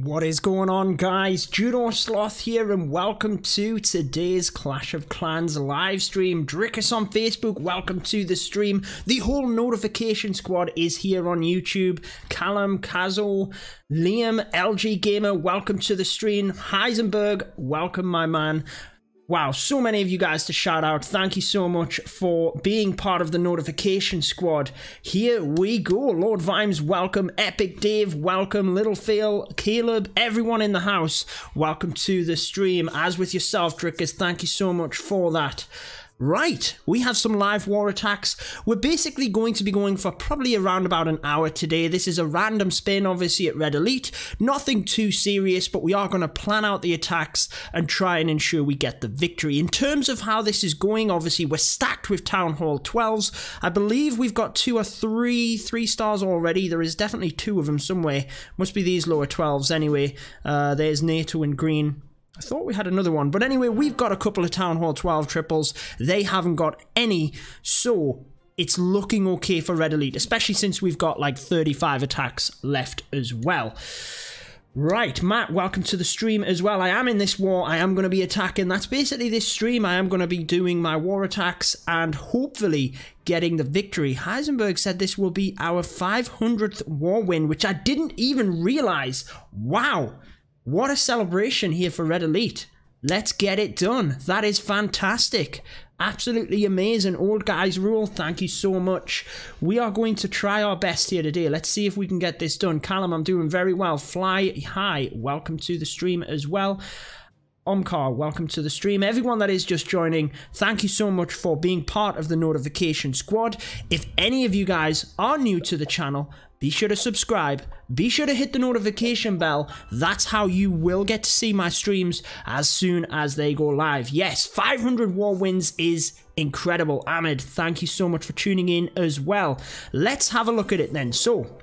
What is going on, guys? Judo Sloth here, and welcome to today's Clash of Clans live stream. Drickus on Facebook, welcome to the stream. The whole notification squad is here on YouTube. Callum, Kazo, Liam, LG Gamer, welcome to the stream. Heisenberg, welcome, my man. Wow, so many of you guys to shout out. Thank you so much for being part of the notification squad. Here we go. Lord Vimes, welcome. Epic Dave, welcome. Little Phil, Caleb, everyone in the house, welcome to the stream. As with yourself, Drickus, thank you so much for that. Right, we have some live war attacks. We're basically going to be going for probably around about an hour today. This is a random spin, obviously, at Red Elite. Nothing too serious, but we are going to plan out the attacks and try and ensure we get the victory. In terms of how this is going, obviously, we're stacked with Town Hall 12s. I believe we've got 2 or 3 stars already. There is definitely 2 of them somewhere. Must be these lower 12s anyway. There's NATO in green. I thought we had another one, but anyway, we've got a couple of Town Hall 12 triples. They haven't got any, so it's looking okay for Red Elite, especially since we've got like 35 attacks left as well. Right, Matt, welcome to the stream as well. I am in this war. I am going to be attacking. That's basically this stream. I am going to be doing my war attacks and hopefully getting the victory. Heisenberg said this will be our 500th war win, which I didn't even realize. Wow. What a celebration here for Red Elite. Let's get it done. That is fantastic. Absolutely amazing. Old guys rule. Thank you so much. We are going to try our best here today. Let's see if we can get this done. Callum, I'm doing very well. Fly High, welcome to the stream as well. Omkar, welcome to the stream. Everyone that is just joining, thank you so much for being part of the notification squad. If any of you guys are new to the channel, be sure to subscribe. Be sure to hit the notification bell. That's how you will get to see my streams as soon as they go live. Yes, 500 war wins is incredible. Ahmed, thank you so much for tuning in as well. Let's have a look at it then. So,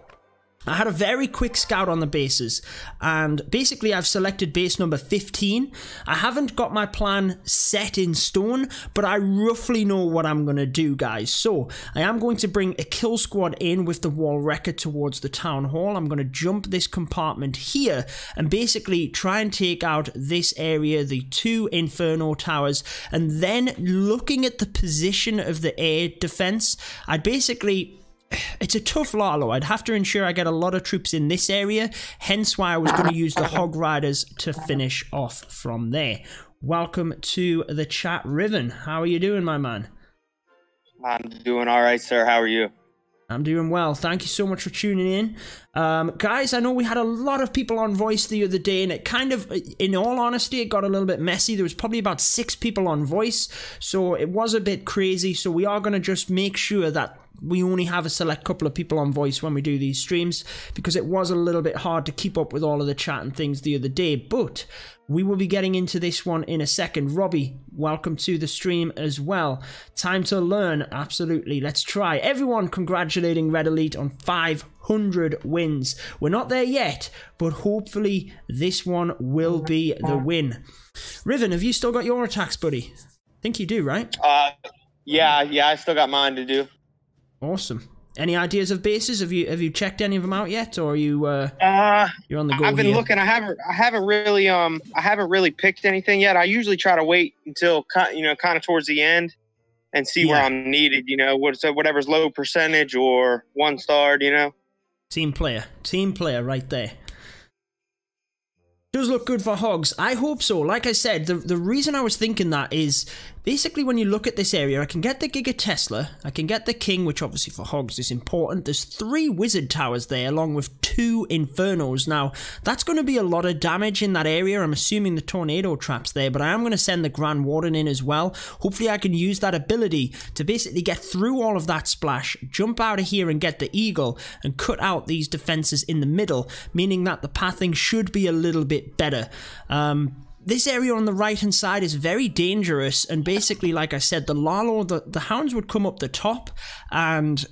I had a very quick scout on the bases, and basically I've selected base number 15. I haven't got my plan set in stone, but I roughly know what I'm going to do, guys. So I am going to bring a kill squad in with the wall wrecker towards the town hall. I'm going to jump this compartment here and basically try and take out this area, the 2 inferno towers, and then looking at the position of the air defense, I'd basically... It's a tough Lalo. I'd have to ensure I get a lot of troops in this area, hence why I was going to use the Hog Riders to finish off from there. Welcome to the chat, Riven. How are you doing, my man? I'm doing all right, sir. How are you? I'm doing well. Thank you so much for tuning in. Guys, I know we had a lot of people on voice the other day, and it kind of, in all honesty, it got a little bit messy. There was probably about 6 people on voice, so it was a bit crazy. So we are going to just make sure that we only have a select couple of people on voice when we do these streams, because it was a little bit hard to keep up with all of the chat and things the other day. But we will be getting into this one in a second. Robbie, welcome to the stream as well. Time to learn. Absolutely. Let's try. Everyone congratulating Red Elite on 500 wins. We're not there yet, but hopefully this one will be the win. Riven, have you still got your attacks, buddy? I think you do, right? Yeah, I still got mine to do. Awesome. Any ideas of bases? Have you checked any of them out yet, or are you you're on the go? I've been looking. I haven't really picked anything yet. I usually try to wait until kind of towards the end and see where I'm needed. Whatever's low percentage or 1 star. Team player, right there. Does look good for hogs. I hope so. Like I said, the reason I was thinking that is basically when you look at this area, I can get the Giga Tesla, I can get the King, which obviously for hogs is important. There's 3 wizard towers there along with 2 infernos. Now, that's going to be a lot of damage in that area. I'm assuming the tornado traps there, but I am going to send the Grand Warden in as well. Hopefully I can use that ability to basically get through all of that splash, jump out of here and get the Eagle and cut out these defenses in the middle, meaning that the pathing should be a little bit better. This area on the right hand side is very dangerous, and basically, like I said, the Lalo, the hounds would come up the top, and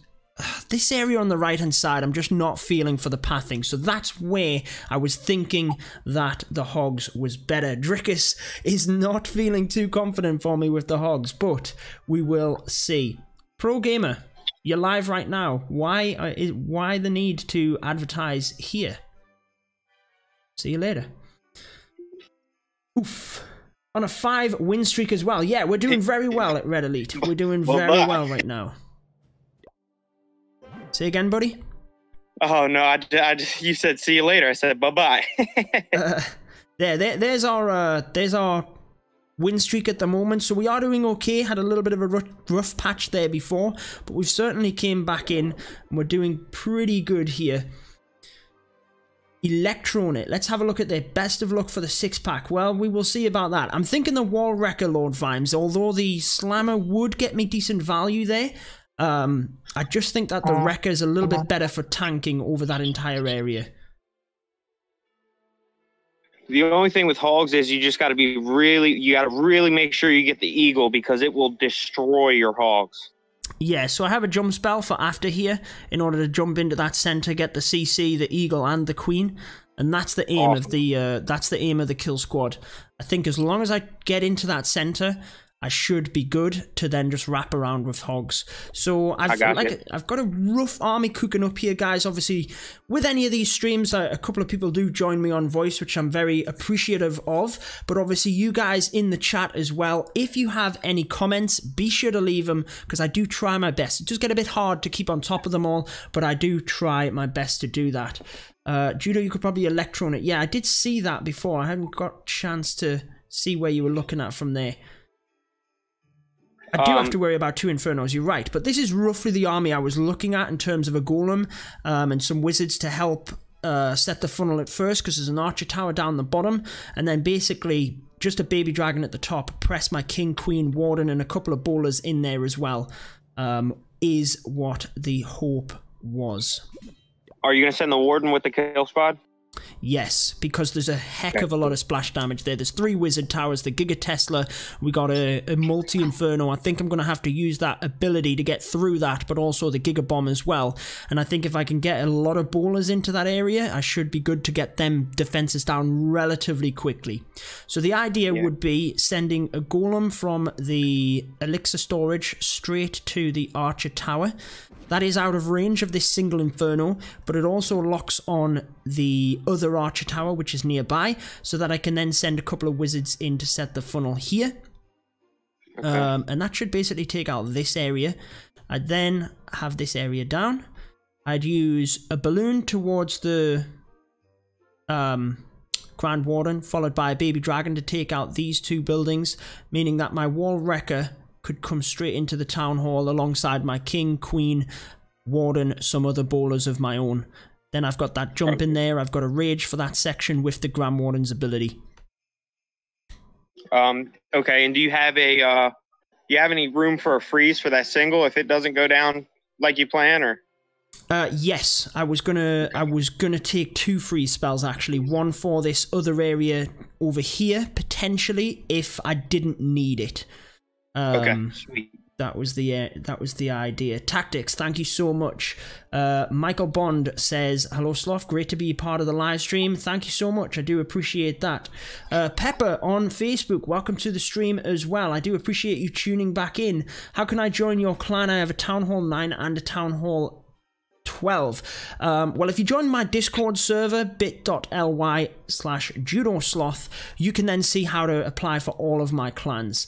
this area on the right hand side I'm just not feeling for the pathing, so that's where I was thinking that the hogs was better. Drickus is not feeling too confident for me with the hogs, but we will see. Pro Gamer, you're live right now. Why the need to advertise here? See you later. Oof. On a 5-win streak as well. Yeah, we're doing very well at Red Elite. We're doing very well right now. Say again, buddy? Oh, no, you said see you later. I said bye-bye. There's our win streak at the moment. So we are doing okay. Had a little bit of a rough patch there before, but we've certainly came back in, and we're doing pretty good here. Electronic. Let's have a look at their best of luck for the 6-pack. Well, we will see about that. I'm thinking the Wall Wrecker Lord Vimes, although the Slammer would get me decent value there. I just think that the Wrecker is a little bit better for tanking over that entire area. The only thing with hogs is you just got to be really make sure you get the eagle, because it will destroy your hogs. Yeah, so I have a jump spell for after here in order to jump into that center, get the CC, the eagle, and the queen, and that's the aim of the kill squad. I think as long as I get into that center, I should be good to then just wrap around with hogs. So I've got a rough army cooking up here, guys. Obviously, with any of these streams, a couple of people do join me on voice, which I'm very appreciative of. But obviously, you guys in the chat as well, if you have any comments, be sure to leave them, because I do try my best. It does get a bit hard to keep on top of them all, but I do try my best to do that. Judo, you could probably electron it. Yeah, I did see that before. I hadn't got a chance to see where you were looking at from there. I do have to worry about 2 Infernos, you're right. But this is roughly the army I was looking at in terms of a golem and some wizards to help set the funnel at first, because there's an archer tower down the bottom. And then basically just a baby dragon at the top. Press my king, queen, warden, and a couple of bowlers in there as well, is what the hope was. Are you going to send the warden with the kill squad? Yes, because there's a heck of a lot of splash damage there. There's 3 wizard towers, the Giga Tesla, we got a multi-inferno. I think I'm going to have to use that ability to get through that, but also the Giga Bomb as well. And I think if I can get a lot of bowlers into that area, I should be good to get them defenses down relatively quickly. So the idea would be sending a golem from the elixir storage straight to the archer tower. That is out of range of this single inferno, but it also locks on the other archer tower, which is nearby, so that I can then send a couple of wizards in to set the funnel here. Okay. And that should basically take out this area. I'd then have this area down. I'd use a balloon towards the Grand Warden, followed by a baby dragon to take out these 2 buildings, meaning that my Wall Wrecker could come straight into the town hall alongside my king, queen, warden, some other bowlers of my own. Then I've got that jump in there. I've got a rage for that section with the Grand Warden's ability. Okay, and do you have any room for a freeze for that single if it doesn't go down like you plan, or? Yes, I was gonna take 2 freeze spells actually. One for this other area over here potentially if I didn't need it. Okay, sweet. That was the idea. Tactics, thank you so much. Michael Bond says, hello Sloth, great to be part of the live stream. Thank you so much, I do appreciate that. Pepper on Facebook, welcome to the stream as well. I do appreciate you tuning back in. How can I join your clan? I have a Town Hall 9 and a Town Hall 12. Well, if you join my Discord server, bit.ly/Judo Sloth, you can then see how to apply for all of my clans.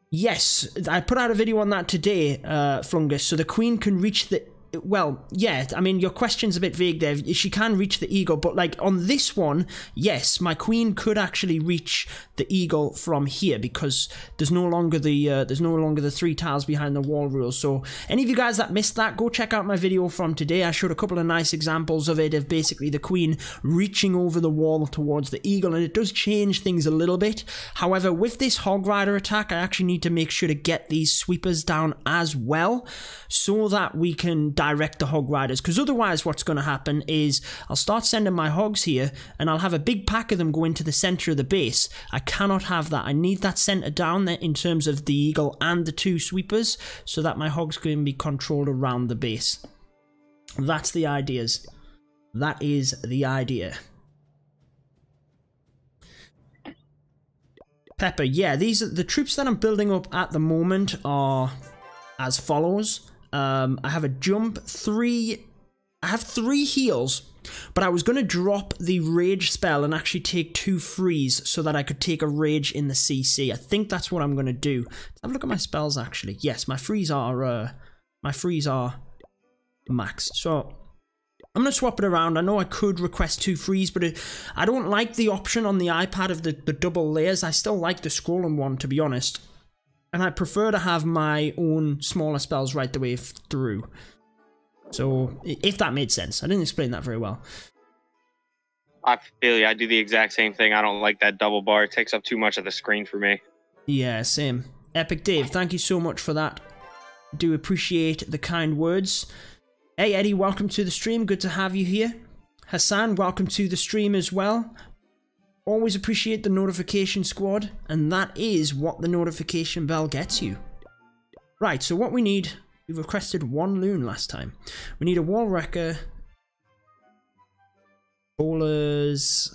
Yes, I put out a video on that today, Flungus, so the queen can reach the... Well, yeah, I mean, your question's a bit vague there. She can reach the eagle, but like on this one, yes, my queen could actually reach the eagle from here because there's no longer the 3 tiles behind the wall rule. So any of you guys that missed that, go check out my video from today. I showed a couple of nice examples of it, of basically the queen reaching over the wall towards the eagle, and it does change things a little bit. However, with this hog rider attack, I actually need to make sure to get these sweepers down as well, so that we can direct the hog riders, because otherwise what's going to happen is I'll start sending my hogs here and I'll have a big pack of them go into the center of the base. I cannot have that. I need that center down there in terms of the eagle and the 2 sweepers so that my hogs can be controlled around the base. That's the ideas. That is the idea. Pepper, yeah, these are the troops that I'm building up at the moment are as follows. I have a jump, 3 I have 3 heals, but I was going to drop the rage spell and actually take 2 freeze so that I could take a rage in the CC. I think that's what I'm going to do. Let's have a look at my spells, actually. Yes, my freeze are maxed. So I'm going to swap it around. I know I could request 2 freeze, but I don't like the option on the iPad of the double layers. I still like the scrolling one, to be honest. And I prefer to have my own smaller spells right the way through. So, if that made sense. I didn't explain that very well. I feel you. I do the exact same thing. I don't like that double bar. It takes up too much of the screen for me. Yeah, same. Epic Dave, thank you so much for that. Do appreciate the kind words. Hey Eddie, welcome to the stream. Good to have you here. Hassan, welcome to the stream as well. Always appreciate the notification squad. And that is what the notification bell gets you. Right, so what we need... We've requested 1 loon last time. We need a wall wrecker. Bowlers.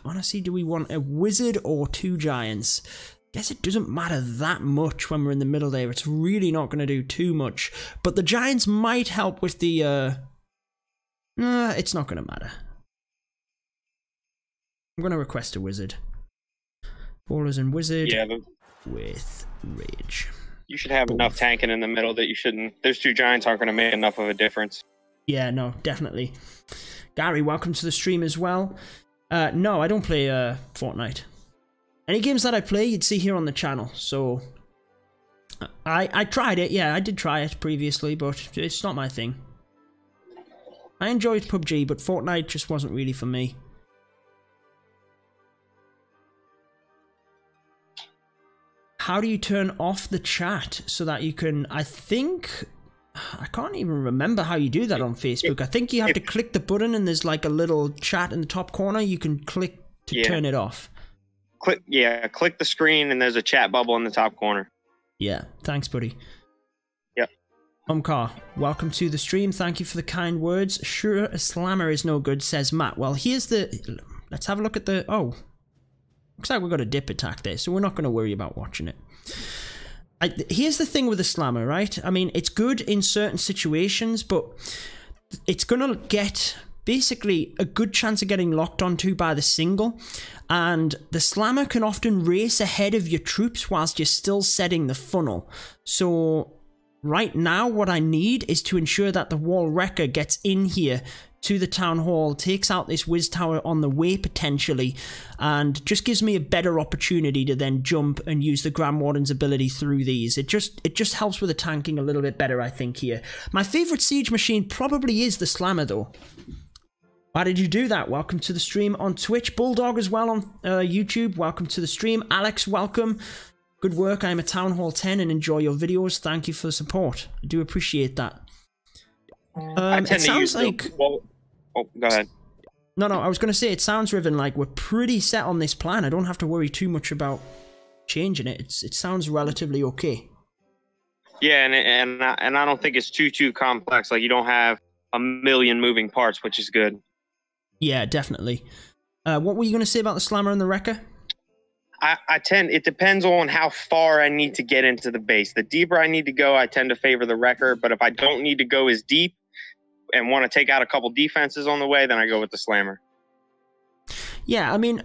Honestly, do we want a wizard or 2 giants? Guess it doesn't matter that much when we're in the middle there. It's really not going to do too much. But the giants might help with the... it's not going to matter. I'm going to request a wizard. Bowlers and wizard with rage. You should have enough tanking in the middle that you shouldn't... Those 2 giants aren't going to make enough of a difference. Yeah, no, definitely. Gary, welcome to the stream as well. No, I don't play Fortnite. Any games that I play, you'd see here on the channel. So, I tried it. Yeah, I did try it previously, but it's not my thing. I enjoyed PUBG, but Fortnite just wasn't really for me. How do you turn off the chat so that you can, I can't even remember how you do that on Facebook. I think you have to click the button and there's like a little chat in the top corner. You can click to turn it off. Click the screen and there's a chat bubble in the top corner. Yeah, thanks buddy. Yep. Umcar, welcome to the stream. Thank you for the kind words. Sure, a slammer is no good, says Matt. Well, here's the, let's have a look at the, looks like we've got a dip attack there, so we're not going to worry about watching it. Here's the thing with the slammer, right? I mean, it's good in certain situations, but it's going to get basically a good chance of getting locked onto by the single. And the slammer can often race ahead of your troops whilst you're still setting the funnel. So right now, what I need is to ensure that the wall wrecker gets in here to the town hall, takes out this whiz tower on the way potentially, and just gives me a better opportunity to then jump and use the Grand Warden's ability through these. It just helps with the tanking a little bit better, I think, here. My favourite siege machine probably is the slammer, though. Why did you do that? Welcome to the stream on Twitch. Bulldog as well on YouTube. Welcome to the stream. Alex, welcome. Good work. I'm a Town Hall 10 and enjoy your videos. Thank you for the support. I do appreciate that. It sounds like... Oh, go ahead. No, I was going to say, it sounds, Riven, like we're pretty set on this plan. I don't have to worry too much about changing it. It sounds relatively okay. Yeah, and I don't think it's too complex. Like, you don't have a million moving parts, which is good. Yeah, definitely. What were you going to say about the slammer and the wrecker? It depends on how far I need to get into the base. The deeper I need to go, I tend to favor the wrecker. But if I don't need to go as deep and want to take out a couple defenses on the way, then I go with the slammer. Yeah, I mean,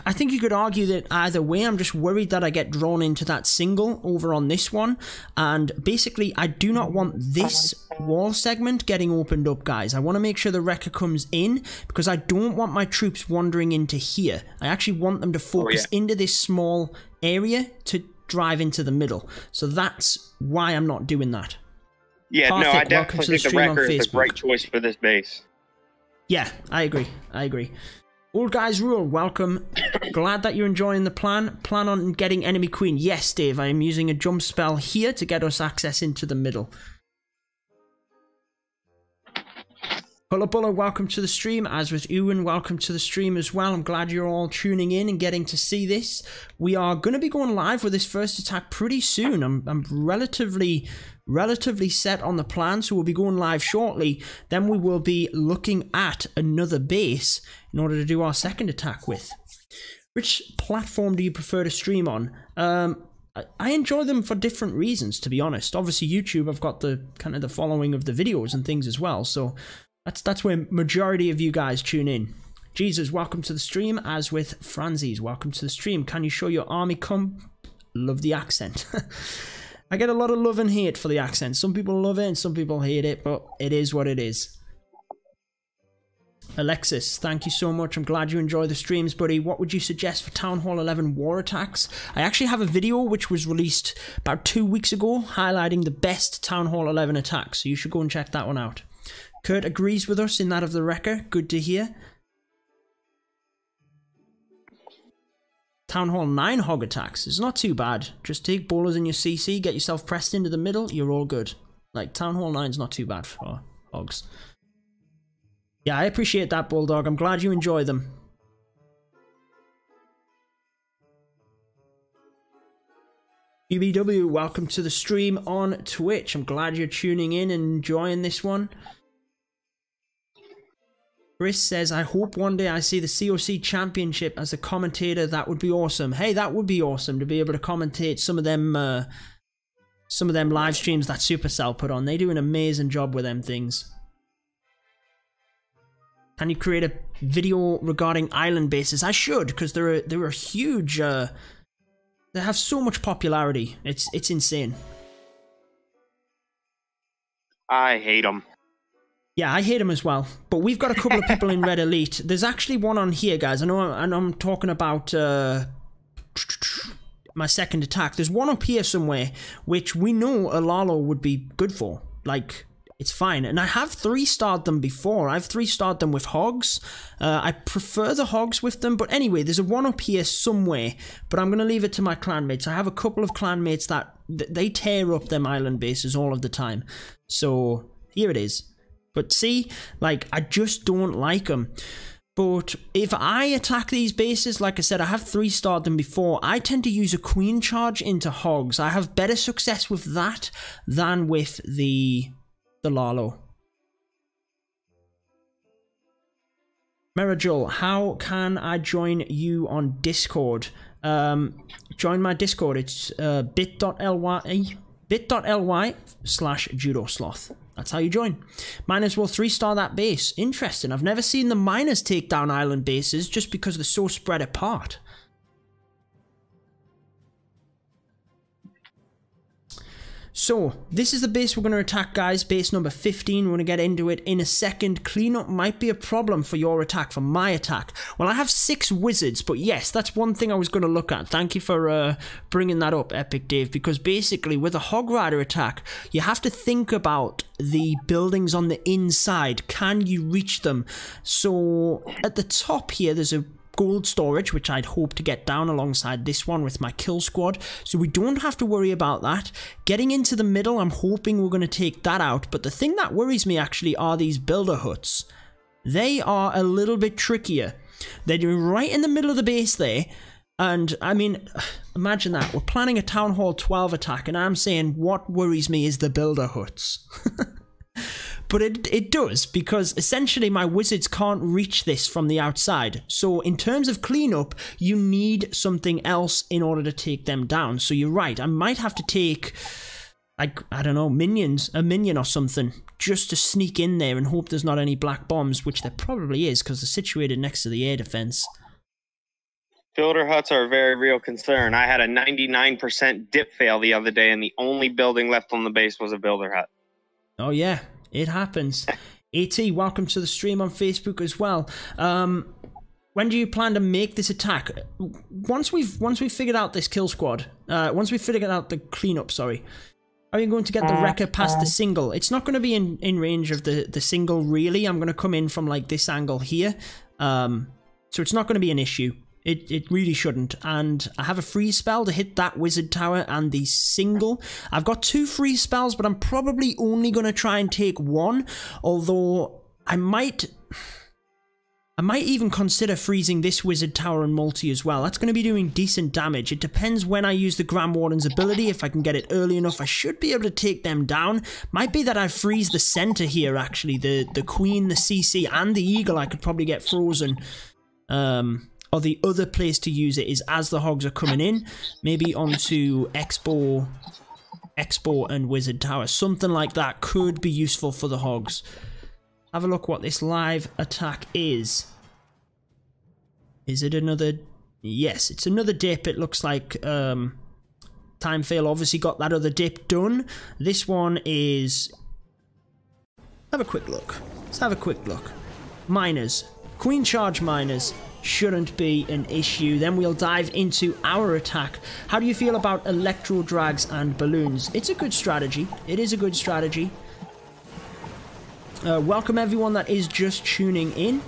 I think you could argue that either way. I'm just worried that I get drawn into that single over on this one. And basically, I do not want this wall segment getting opened up, guys. I want to make sure the wrecker comes in because I don't want my troops wandering into here. I actually want them to focus into this small area to drive into the middle. So that's why I'm not doing that. Yeah, Parthic, no, I definitely think the wrecker is the right choice for this base. Yeah, I agree. Old Guys Rule, welcome. Glad that you're enjoying the plan. Plan on getting enemy queen. Yes, Dave, I am using a jump spell here to get us access into the middle. Bulla, welcome to the stream. As with Ewan, welcome to the stream as well. I'm glad you're all tuning in and getting to see this. We are going to be going live with this first attack pretty soon. I'm relatively set on the plan, so we'll be going live shortly. Then we will be looking at another base in order to do our second attack with. Which platform do you prefer to stream on? I enjoy them for different reasons, to be honest. Obviously, YouTube, I've got the kind of the following of the videos and things as well, so That's where majority of you guys tune in. Jesus, welcome to the stream, as with Franzies. Welcome to the stream. Can you show your army come? Love the accent. I get a lot of love and hate for the accent. Some people love it and some people hate it, but it is what it is. Alexis, thank you so much. I'm glad you enjoy the streams, buddy. What would you suggest for Town Hall 11 war attacks? I actually have a video which was released about 2 weeks ago highlighting the best Town Hall 11 attacks, so you should go and check that one out. Kurt agrees with us in that of the Wrecker. Good to hear. Town Hall 9 hog attacks. It's not too bad. Just take bowlers in your CC, get yourself pressed into the middle, you're all good. Like, Town Hall 9's not too bad for hogs. Yeah, I appreciate that, Bulldog. I'm glad you enjoy them. UBW, welcome to the stream on Twitch. I'm glad you're tuning in and enjoying this one. Chris says, I hope one day I see the COC Championship as a commentator. That would be awesome. Hey, that would be awesome to be able to commentate some of them live streams that Supercell put on. They do an amazing job with them things. Can you create a video regarding island bases? I should, because they're a huge. They have so much popularity. It's insane. I hate them. Yeah, I hate them as well. But we've got a couple of people in Red Elite. There's actually one on here, guys. I know I'm talking about my second attack. There's one up here somewhere, which we know Alalo would be good for. Like, it's fine. And I have 3-starred them before. I've 3-starred them with hogs. I prefer the hogs with them. But anyway, there's a one up here somewhere. But I'm going to leave it to my clanmates. I have a couple of clanmates that they tear up them island bases all of the time. So, here it is. But see, like, I just don't like them. But if I attack these bases, like I said, I have 3-starred them before. I tend to use a queen charge into hogs. I have better success with that than with the Lalo. Merajul, how can I join you on Discord? Join my Discord. It's bit.ly/Judo Sloth. That's how you join. Miners will 3-star that base. Interesting. I've never seen the miners take down island bases just because they're so spread apart. So, this is the base we're going to attack, guys. Base number 15. We're going to get into it in a second. Cleanup might be a problem for your attack, for my attack. Well, I have 6 wizards, but yes, that's one thing I was going to look at. Thank you for bringing that up, Epic Dave, because basically, with a Hog Rider attack, you have to think about the buildings on the inside. Can you reach them? So, at the top here, there's a gold storage, which I'd hope to get down alongside this one with my kill squad, so we don't have to worry about that. Getting into the middle, I'm hoping we're going to take that out, but the thing that worries me actually are these builder huts. They are a little bit trickier. They're right in the middle of the base there, and I mean, imagine that. We're planning a Town Hall 12 attack, and I'm saying what worries me is the builder huts. But it does, because essentially my wizards can't reach this from the outside. So in terms of cleanup, you need something else in order to take them down. So you're right, I might have to take, like, I don't know, minions, a minion or something, just to sneak in there and hope there's not any black bombs, which there probably is, because they're situated next to the air defense. Builder huts are a very real concern. I had a 99% dip fail the other day, and the only building left on the base was a builder hut. Oh yeah. It happens. AT, welcome to the stream on Facebook as well. When do you plan to make this attack? Once we've figured out this kill squad, once we've figured out the cleanup, sorry. Are you going to get the wrecker past the single? It's not going to be in range of the single, really. I'm going to come in from like this angle here. So it's not going to be an issue. It really shouldn't. And I have a freeze spell to hit that wizard tower and the single. I've got 2 freeze spells, but I'm probably only going to try and take 1. Although I might even consider freezing this wizard tower and multi as well. That's going to be doing decent damage. It depends when I use the Grand Warden's ability. If I can get it early enough, I should be able to take them down. Might be that I freeze the center here, actually. The queen, the CC, and the eagle I could probably get frozen. Or the other place to use it is as the hogs are coming in, maybe onto Expo and Wizard Tower. Something like that could be useful for the hogs. have a look what this live attack is. Is it another... Yes, it's another dip. It looks like Time Fail obviously got that other dip done. This one is... Have a quick look. Let's have a quick look. Miners. Queen charge miners shouldn't be an issue. Then we'll dive into our attack. How do you feel about electro drags and balloons? It's a good strategy. It is a good strategy. Welcome everyone that is just tuning in.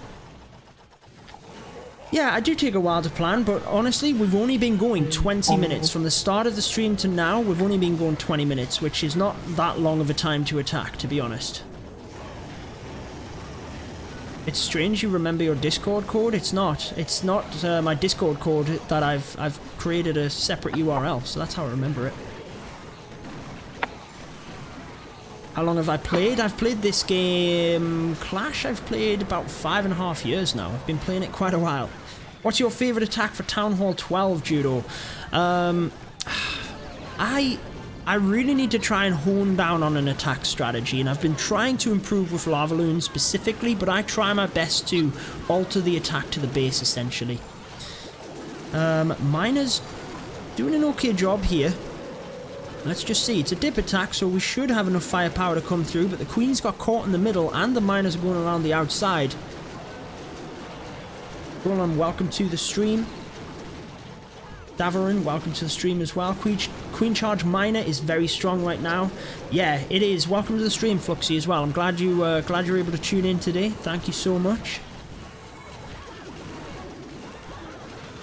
Yeah, I do take a while to plan, but honestly, we've only been going 20 minutes. From the start of the stream to now, we've only been going 20 minutes, which is not that long of a time to attack, to be honest. It's strange you remember your Discord code. It's not. It's not my Discord code that I've created a separate URL, so that's how I remember it. How long have I played? I've played this game, Clash, I've played about 5.5 years now. I've been playing it quite a while. What's your favourite attack for Town Hall 12, Judo? I really need to try and hone down on an attack strategy, and I've been trying to improve with Lava Loon specifically, but I try my best to alter the attack to the base, essentially. Miner's doing an okay job here. Let's just see. It's a dip attack, so we should have enough firepower to come through, but the Queen's got caught in the middle, and the miners are going around the outside. Roland, welcome to the stream. Davarin, welcome to the stream as well. Queen Charge Miner is very strong right now. Yeah, it is. Welcome to the stream, Fluxy, as well. I'm glad you glad you're able to tune in today. Thank you so much.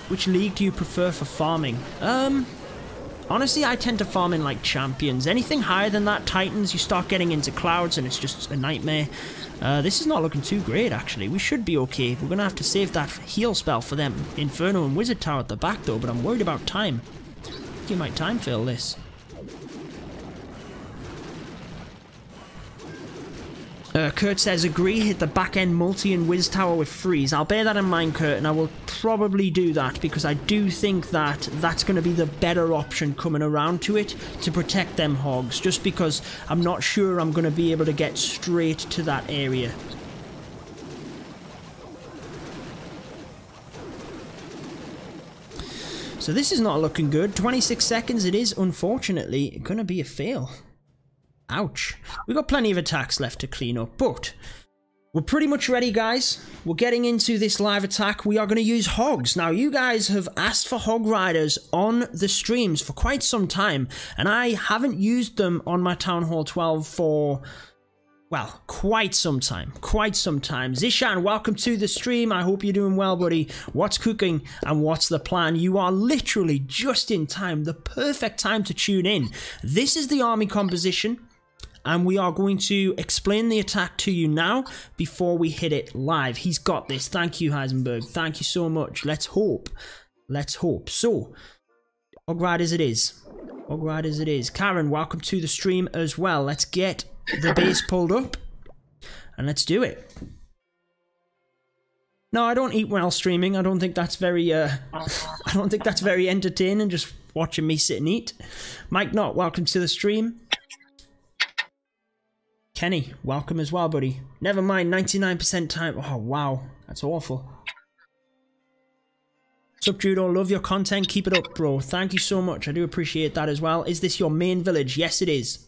Which league do you prefer for farming? Honestly, I tend to farm in like champions. Anything higher than that, Titans, you start getting into clouds and it's just a nightmare. This is not looking too great, actually. We should be okay. We're going to have to save that heal spell for them. Inferno and Wizard Tower at the back, though, but I'm worried about time. I think you might time fail this. Kurt says, agree, hit the back end multi and Wiz Tower with freeze. I'll bear that in mind, Kurt, and I will probably do that because I do think that that's going to be the better option coming around to it to protect them hogs, just because I'm not sure I'm going to be able to get straight to that area. So this is not looking good. 26 seconds, it is unfortunately going to be a fail. Ouch. We've got plenty of attacks left to clean up, but we're pretty much ready, guys. We're getting into this live attack. We are going to use hogs. Now, you guys have asked for hog riders on the streams for quite some time, and I haven't used them on my Town Hall 12 for, well, quite some time. Quite some time. Zishan, welcome to the stream. I hope you're doing well, buddy. What's cooking and what's the plan? You are literally just in time. The perfect time to tune in. This is the army composition, and we are going to explain the attack to you now before we hit it live. He's got this. Thank you, Heisenberg. Thank you so much. Let's hope. Let's hope. So, hog riders it is. Hog riders it is. Karen, welcome to the stream as well. Let's get the base pulled up and let's do it. No, I don't eat while streaming. I don't think that's very I don't think that's very entertaining, just watching me sit and eat. Mike Knott, welcome to the stream. Kenny, welcome as well, buddy. Never mind, 99% time. Oh, wow. That's awful. Sup, Judo? Love your content. Keep it up, bro. Thank you so much. I do appreciate that as well. Is this your main village? Yes, it is.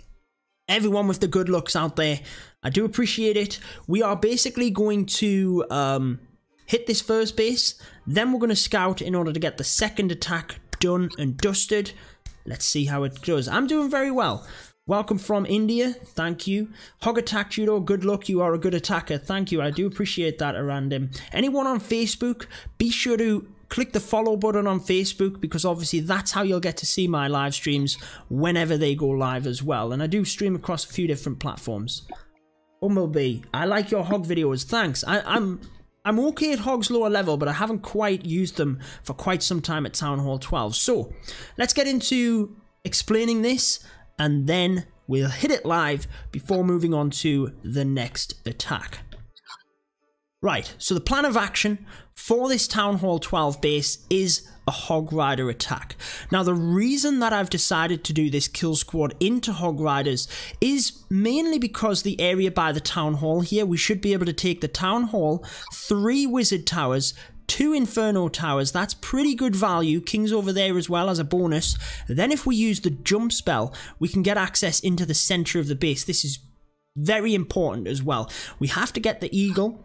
Everyone with the good looks out there, I do appreciate it. We are basically going to hit this first base. Then we're going to scout in order to get the second attack done and dusted. Let's see how it does. I'm doing very well. Welcome from India. Thank you. Hog attack, Judo. Good luck. You are a good attacker. Thank you. I do appreciate that, Arandem. Anyone on Facebook, be sure to click the follow button on Facebook, because obviously that's how you'll get to see my live streams whenever they go live as well. And I do stream across a few different platforms. Bumblebee, I like your hog videos. Thanks. I'm okay at hogs lower level, but I haven't quite used them for quite some time at Town Hall 12. So let's get into explaining this, and then we'll hit it live before moving on to the next attack. Right, so the plan of action for this Town Hall 12 base is a Hog Rider attack. Now, the reason that I've decided to do this kill squad into Hog Riders is mainly because the area by the Town Hall here, we should be able to take the Town Hall, 3 Wizard Towers, 2 Inferno Towers. That's pretty good value. King's over there as well as a bonus. Then if we use the jump spell, we can get access into the center of the base. This is very important as well. We have to get the Eagle,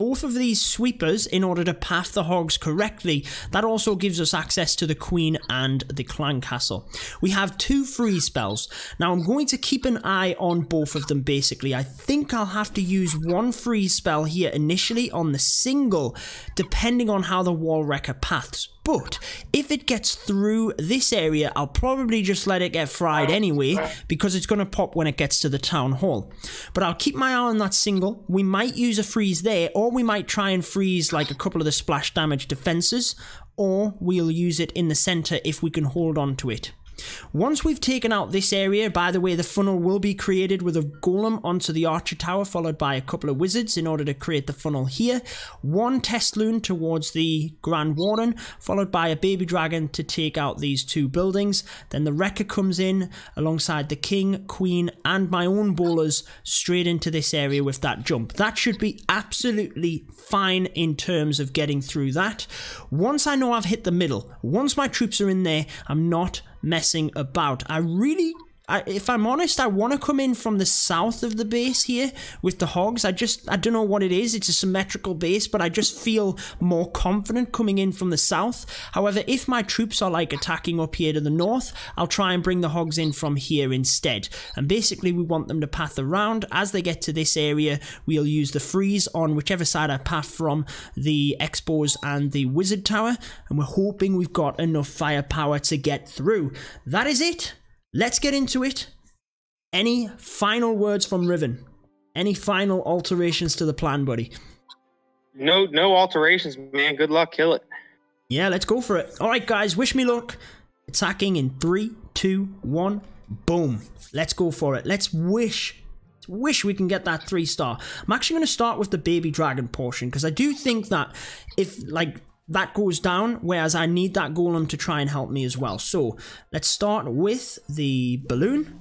both of these sweepers, in order to path the hogs correctly. That also gives us access to the Queen and the Clan Castle. We have 2 freeze spells. Now, I'm going to keep an eye on both of them, basically. I think I'll have to use 1 freeze spell here initially on the single, depending on how the Wall Wrecker paths. But if it gets through this area, I'll probably just let it get fried anyway, because it's going to pop when it gets to the Town Hall. But I'll keep my eye on that single. We might use a freeze there, or we might try and freeze like a couple of the splash damage defenses, or we'll use it in the center if we can hold on to it. Once we've taken out this area, by the way, the funnel will be created with a golem onto the archer tower, followed by a couple of wizards in order to create the funnel here. 1 test loon towards the Grand Warden, followed by a baby dragon to take out these 2 buildings. Then the wrecker comes in alongside the king, queen, and my own bowlers straight into this area with that jump. That should be absolutely fine in terms of getting through that. Once I know I've hit the middle, once my troops are in there, I'm not messing about. If I'm honest, I want to come in from the south of the base here with the hogs. I don't know what it is. It's a symmetrical base, but I just feel more confident coming in from the south. However, if my troops are like attacking up here to the north, I'll try and bring the hogs in from here instead. And basically, we want them to path around. As they get to this area, we'll use the freeze on whichever side I path from, the Expos and the Wizard Tower. And we're hoping we've got enough firepower to get through. That is it. Let's get into it. Any final words from Riven? Any final alterations to the plan, buddy? No alterations, man. Good luck. Kill it. Yeah, let's go for it. All right, guys. Wish me luck. Attacking in 3, 2, 1. Boom. Let's go for it. Let's wish we can get that 3-star. I'm actually going to start with the baby dragon portion, because I do think that if, like, that goes down, whereas I need that golem to try and help me as well. So let's start with the balloon.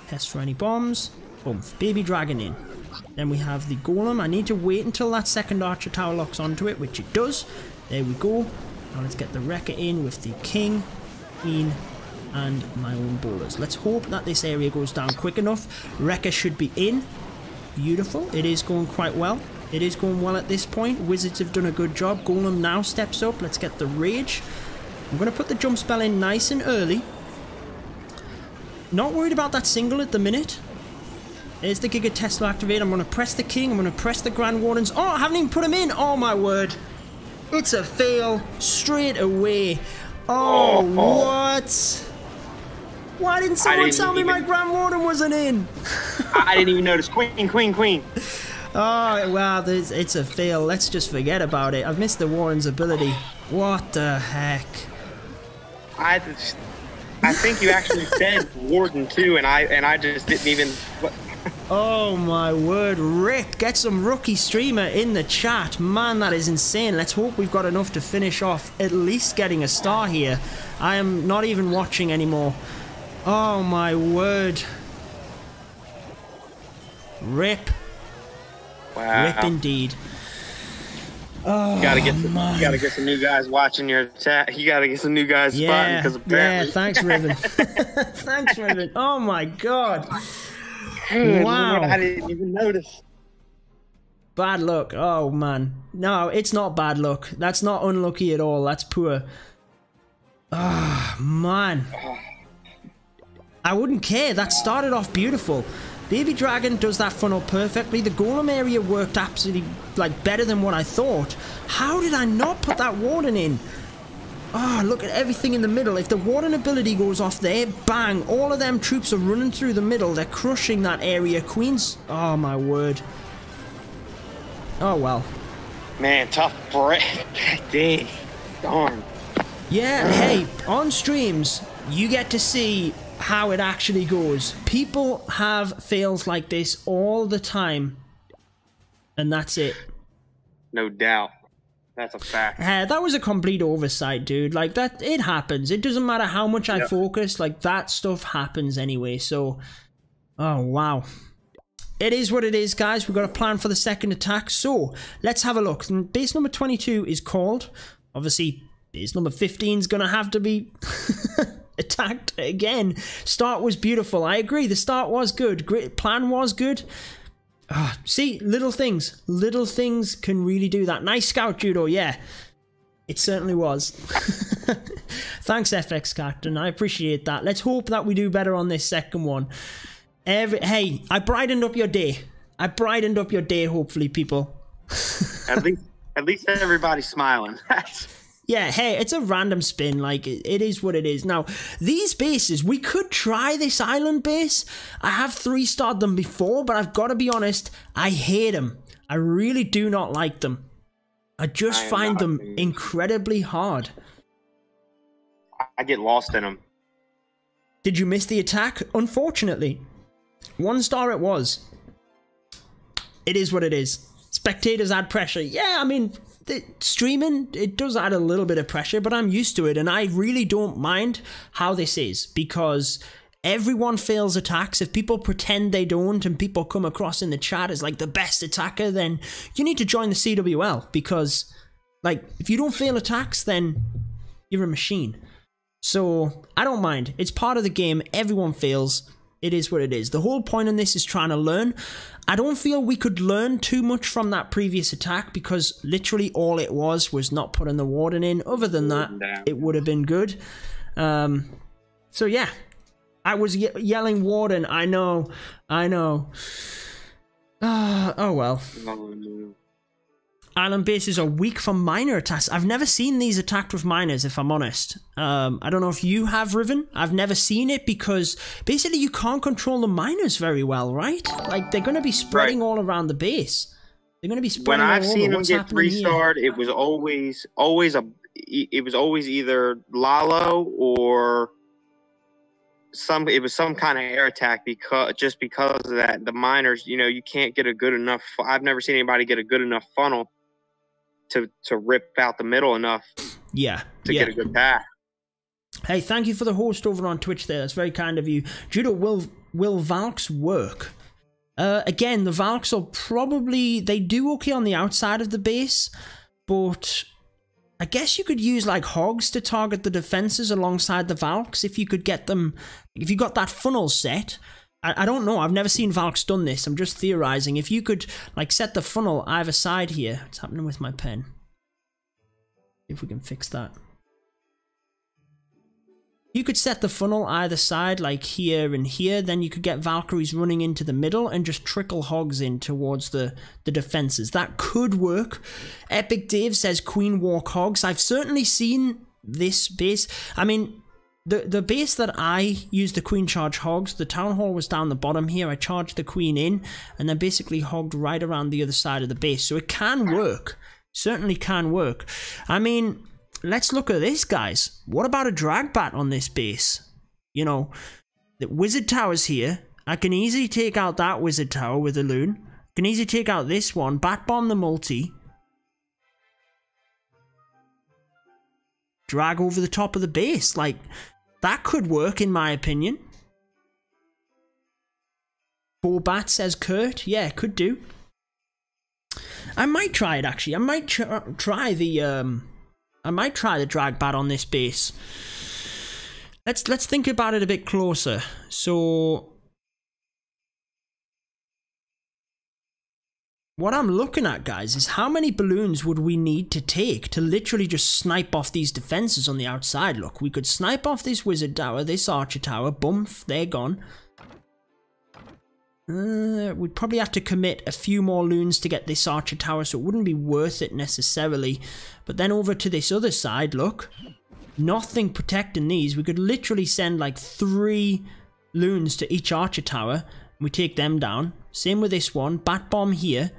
Test for any bombs. Boom. Baby dragon in. Then we have the golem. I need to wait until that second archer tower locks onto it, which it does. There we go. Now let's get the wrecker in with the king, queen, and my own bowlers. Let's hope that this area goes down quick enough. Wrecker should be in. Beautiful. It is going quite well. It is going well at this point. Wizards have done a good job. Golem now steps up. Let's get the rage. I'm going to put the jump spell in nice and early. Not worried about that single at the minute. There's the Giga Tesla activate. I'm going to press the king. I'm going to press the Grand Wardens. Oh, I haven't even put him in. Oh, my word. It's a fail straight away. Oh, what? Why didn't someone tell me my Grand Warden wasn't in? I didn't even notice. Queen, queen, queen. Oh, wow, it's a fail. Let's just forget about it. I've missed the Warren's ability. What the heck? I think you actually said Warden too, and I just didn't even... Oh my word, Rick, get some rookie streamer in the chat. Man, that is insane. Let's hope we've got enough to finish off at least getting a star here. I am not even watching anymore. Oh my word. Rip. Wow. Rip indeed. Oh, you gotta get some new guys watching your chat. You gotta get some new guys spotting, because apparently. Yeah, thanks, Riven. Thanks, Riven. Oh my god. Good wow. Lord, I didn't even notice. Bad luck. Oh man. No, it's not bad luck. That's not unlucky at all. That's poor. Ah, oh, man. I wouldn't care. That started off beautiful. Baby Dragon does that funnel perfectly. The golem area worked absolutely, like, better than what I thought. How did I not put that warden in? Oh, look at everything in the middle. If the warden ability goes off there, bang, all of them troops are running through the middle. They're crushing that area. Queens, oh my word. Oh well. Man, tough break. Dang. Darn. Yeah, hey, on streams, you get to see how it actually goes. People have fails like this all the time. And that's it. No doubt. That's a fact. That was a complete oversight, dude. Like, that, it happens. It doesn't matter how much I focus, like, that stuff happens anyway. So, oh, wow. It is what it is, guys. We've got a plan for the second attack. So, let's have a look. Base number 22 is called. Obviously, base number 15 is going to have to be attacked again. Start was beautiful. I agree. The start was good. Great plan was good. See, little things can really do that. Nice scout, Judo. Yeah, it certainly was. Thanks, FX Captain. I appreciate that. Let's hope that we do better on this second one. Hey, I brightened up your day. Hopefully, people. At least everybody's smiling. Yeah, hey, it's a random spin. Like, it is what it is. Now, these bases, we could try this island base. I have 3-starred them before, but I've got to be honest, I hate them. I really do not like them. I just find them incredibly hard. I get lost in them. Did you miss the attack? Unfortunately. 1-star it was. It is what it is. Spectators add pressure. Yeah, I mean, streaming, it does add a little bit of pressure, but I'm used to it, and I really don't mind how this is, because everyone fails attacks. If people pretend they don't, and people come across in the chat as like the best attacker, then you need to join the CWL, because like, if you don't fail attacks, then you're a machine. So I don't mind. It's part of the game. Everyone fails. It is what it is. The whole point in this is trying to learn. I don't feel we could learn too much from that previous attack, because literally all it was not putting the warden in. Other than that, it would have been good. So yeah, I was yelling warden. I know. Oh well. Island bases are weak for minor attacks. I've never seen these attacked with minors, if I'm honest. I don't know if you have, Riven. I've never seen it, because basically you can't control the minors very well, right? Like, they're going to be spreading all around the base. They're going to be spreading all over. When I've seen them get 3-starred, it was always either Lalo or some kind of air attack, because of that. The minors, you know, you can't get a good enough. I've never seen anybody get a good enough funnel to rip out the middle enough to get a good path. Hey, thank you for the host over on Twitch there. That's very kind of you. Judo, will Valks work? Again, the Valks are probably, they do okay on the outside of the base, but I guess you could use like hogs to target the defenses alongside the Valks if you could get them, if you got that funnel set. I don't know. I've never seen Valks done this. I'm just theorizing. If you could like set the funnel either side here. What's happening with my pen? See if we can fix that. You could set the funnel either side, like here and here, then you could get Valkyries running into the middle and just trickle hogs in towards the defenses. That could work. Epic Dave says Queen Walk Hogs. I've certainly seen this base. I mean, the base that I used the Queen charge hogs, the Town Hall was down the bottom here. I charged the Queen in and then basically hogged right around the other side of the base. So it can work. Certainly can work. I mean, let's look at this, guys. What about a drag bat on this base? You know, the wizard tower's here. I can easily take out that wizard tower with a loon. I can easily take out this one. Bat bomb the multi. Drag over the top of the base. Like, that could work in my opinion. 4 bats, says Kurt. Yeah, could do. I might try it actually. I might try the drag bat on this base. Let's think about it a bit closer. So what I'm looking at, guys, is how many balloons would we need to take to literally just snipe off these defenses on the outside. Look, we could snipe off this wizard tower, this archer tower. Boom, they're gone. We'd probably have to commit a few more loons to get this archer tower, so it wouldn't be worth it necessarily. But then over to this other side, look. Nothing protecting these. We could literally send like 3 loons to each archer tower. We take them down. Same with this one. Bat bomb here.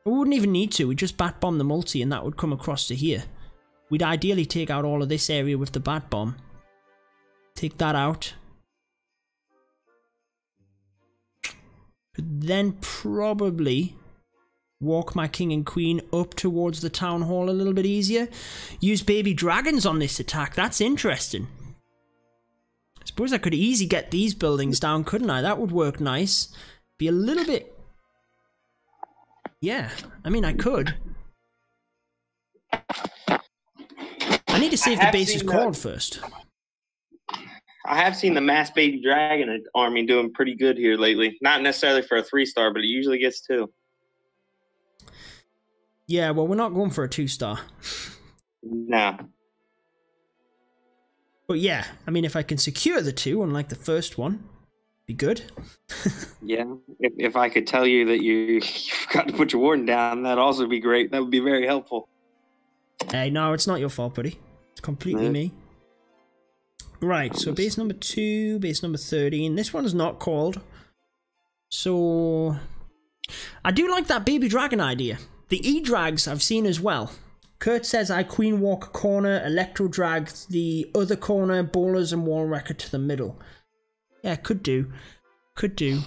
We wouldn't even need to. We just bat bomb the multi and that would come across to here. We'd ideally take out all of this area with the bat bomb. Take that out. But then probably walk my king and queen up towards the town hall a little bit easier. Use baby dragons on this attack. That's interesting. I suppose I could easily get these buildings down, couldn't I? That would work nice. Be a little bit... Yeah, I mean, I could. I need to see if the base is called first. I have seen the mass baby dragon army doing pretty good here lately. Not necessarily for a 3-star, but it usually gets 2. Yeah, well, we're not going for a 2-star. No. But yeah, I mean, if I can secure the 2, unlike the first one, be good. Yeah, if I could tell you that you've got to put your warden down, that'd also be great. That would be very helpful. Hey, no, it's not your fault, buddy. It's completely me. Right, so base number 2, base number 13. This one's not called. So, I do like that baby dragon idea. The E-drags I've seen as well. Kurt says I queen walk corner, electro drag the other corner, bowlers and wall wrecker to the middle. Yeah, could do. Could do.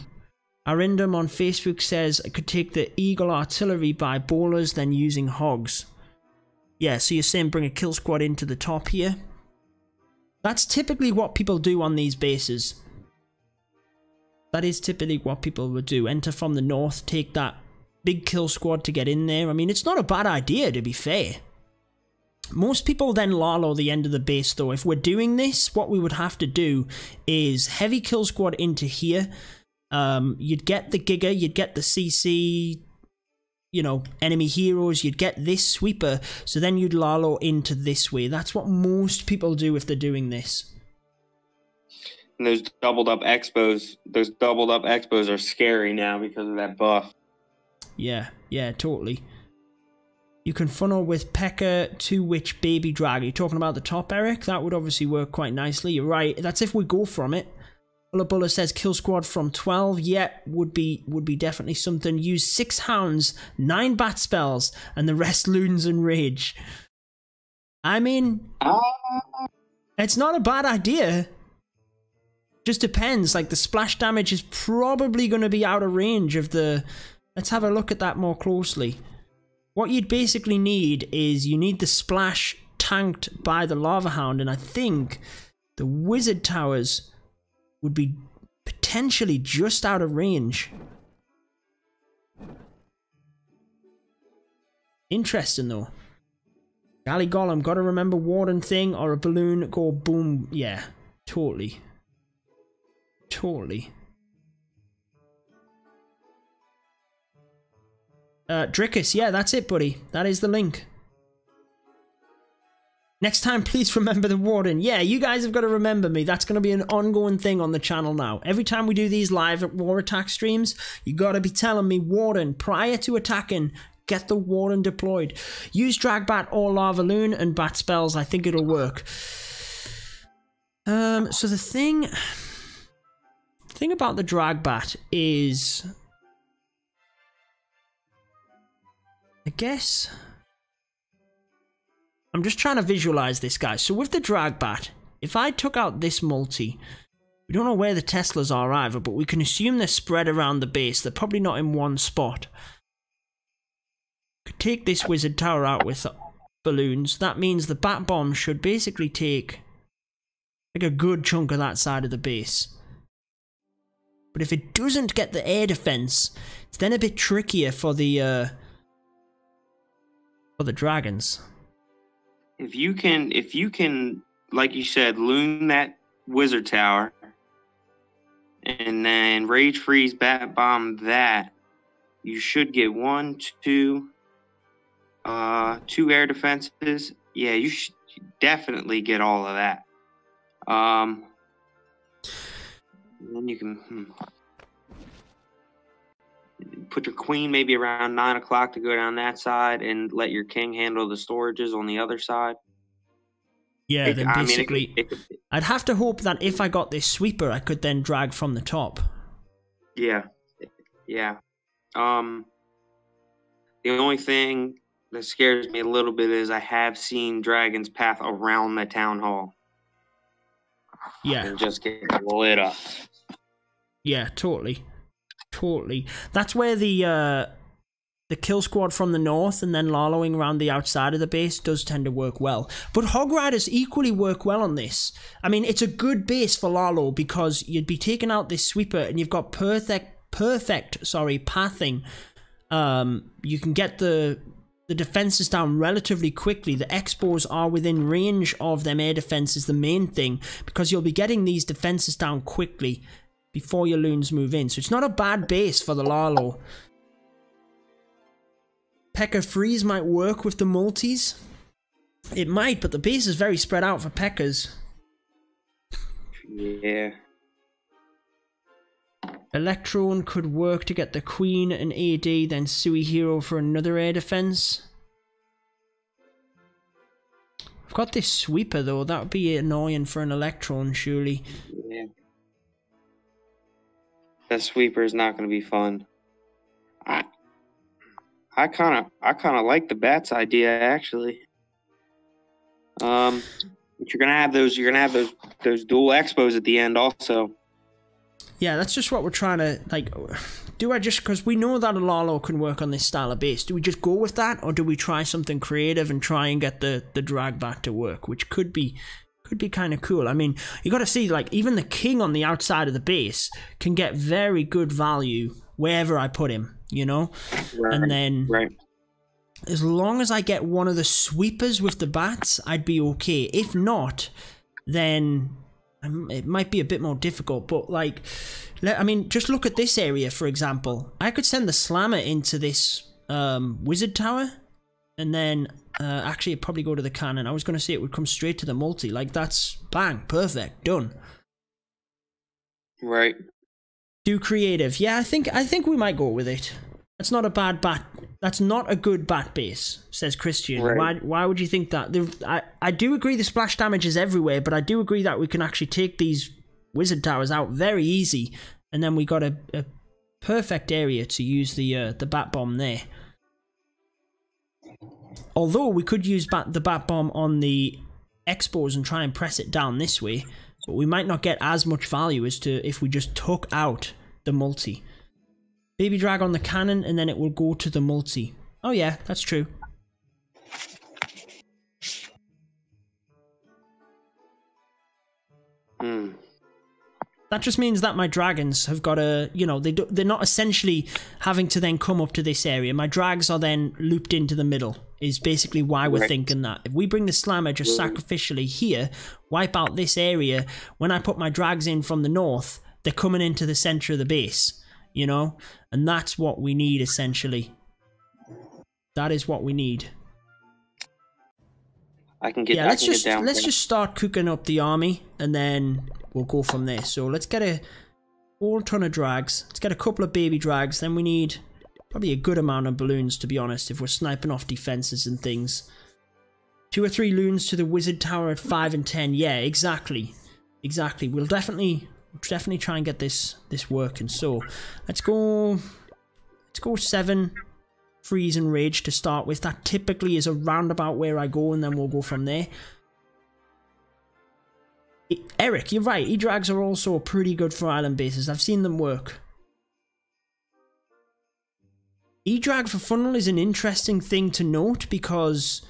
Arindam on Facebook says I could take the eagle artillery by bowlers, then using hogs. Yeah, so you're saying bring a kill squad into the top here? That's typically what people do on these bases. That is typically what people would do. Enter from the north, take that big kill squad to get in there. I mean, it's not a bad idea, to be fair. Most people then lalo the end of the base, though. If we're doing this, what we would have to do is heavy kill squad into here. You'd get the Giga, you'd get the CC, you know, enemy heroes, you'd get this sweeper, so then you'd lalo into this way. That's what most people do if they're doing this. And those doubled up expos are scary now because of that buff. Yeah, totally. You can funnel with P.E.K.K.A. to which baby drag. Are you talking about the top, Eric? That would obviously work quite nicely. You're right. That's if we go from it. Bulla says kill squad from 12. Yeah, would be definitely something. Use 6 hounds, 9 bat spells, and the rest loons and rage. I mean, it's not a bad idea. Just depends. Like, the splash damage is probably going to be out of range of the... Let's have a look at that more closely. What you'd basically need is you need the splash tanked by the lava hound, and I think the wizard towers would be potentially just out of range. Interesting though. Galley Golem, gotta remember warden thing or a balloon go boom. Yeah, totally. Totally. Drickus, yeah, that's it, buddy. That is the link. Next time, please remember the warden. Yeah, you guys have got to remember me. That's going to be an ongoing thing on the channel now. Every time we do these live war attack streams, you got to be telling me, warden, prior to attacking, get the warden deployed. Use drag bat or lava loon and bat spells. I think it'll work. So the thing about the drag bat is, I guess, I'm just trying to visualize this, guys. So with the drag bat, if I took out this multi, we don't know where the Teslas are either, but we can assume they're spread around the base. They're probably not in one spot. Could take this wizard tower out with balloons. That means the bat bomb should basically take like a good chunk of that side of the base. But if it doesn't get the air defense, it's then a bit trickier for the dragons. If you can, like you said, loon that wizard tower, and then rage freeze bat bomb that, you should get 2 air defenses. Yeah, you should definitely get all of that. Then you can put your queen maybe around 9 o'clock to go down that side, and let your king handle the storages on the other side. Yeah, then basically, I'd have to hope that if I got this sweeper, I could then drag from the top. Yeah. The only thing that scares me a little bit is I have seen dragons path around the town hall. Yeah. And just get lit up. Yeah, totally. That's where the the kill squad from the north and then laloing around the outside of the base does tend to work well. But Hog Riders equally work well on this. I mean, it's a good base for Lalo because you'd be taking out this sweeper and you've got perfect pathing. You can get the defenses down relatively quickly. The Expos are within range of them air defenses, the main thing, because you'll be getting these defenses down quickly before your loons move in. So it's not a bad base for the Lalo. P.E.K.K.A. Freeze might work with the multis. It might, but the base is very spread out for P.E.K.K.A.s. Yeah. Electron could work to get the Queen and AD, then Sui Hero for another air defense. I've got this sweeper though, that would be annoying for an Electron, surely. Yeah. That sweeper is not going to be fun. I kind of like the bats idea actually. But you're gonna have those dual expos at the end also. Yeah, that's just what we're trying to, like, do I just, because we know that a Lalo can work on this style of base, do we just go with that, or do we try something creative and try and get the drag back to work, which could be kind of cool. I mean, you got to see, like, even the king on the outside of the base can get very good value wherever I put him, you know? Right, and then, right. As long as I get one of the sweepers with the bats, I'd be okay. If not, then it might be a bit more difficult, but like, I mean, just look at this area, for example. I could send the slammer into this wizard tower, and then actually it'd probably go to the cannon. I was going to say it would come straight to the multi. Like, that's bang, perfect, done. Right. Do creative. Yeah, I think we might go with it. That's not a bad bat. That's not a good bat base, says Christian. Right. Why would you think that? I do agree the splash damage is everywhere, but I do agree that we can actually take these wizard towers out very easy, and then we got a perfect area to use the bat bomb there. Although we could use the bat bomb on the expos and try and press it down this way, but we might not get as much value as to if we just took out the multi. Baby drag on the cannon, and then it will go to the multi. Oh yeah, that's true. That just means that my dragons have got a, you know, they're not essentially having to then come up to this area. My drags are then looped into the middle, is basically why we're thinking that. If we bring the slammer just sacrificially here, wipe out this area, when I put my drags in from the north, they're coming into the center of the base, you know? And that's what we need, essentially. That is what we need. I can get. Yeah, let's just start cooking up the army, and then we'll go from there. So let's get a whole ton of drags. Let's get a couple of baby drags. Then we need probably a good amount of balloons, to be honest, if we're sniping off defenses and things. 2 or 3 loons to the wizard tower at 5 and 10. Yeah, exactly. We'll definitely try and get this working. So let's go 7 freeze and rage to start with. That typically is around about where I go, and then we'll go from there. Eric, you're right, E-drags are also pretty good for island bases. I've seen them work. E-drag for funnel is an interesting thing to note because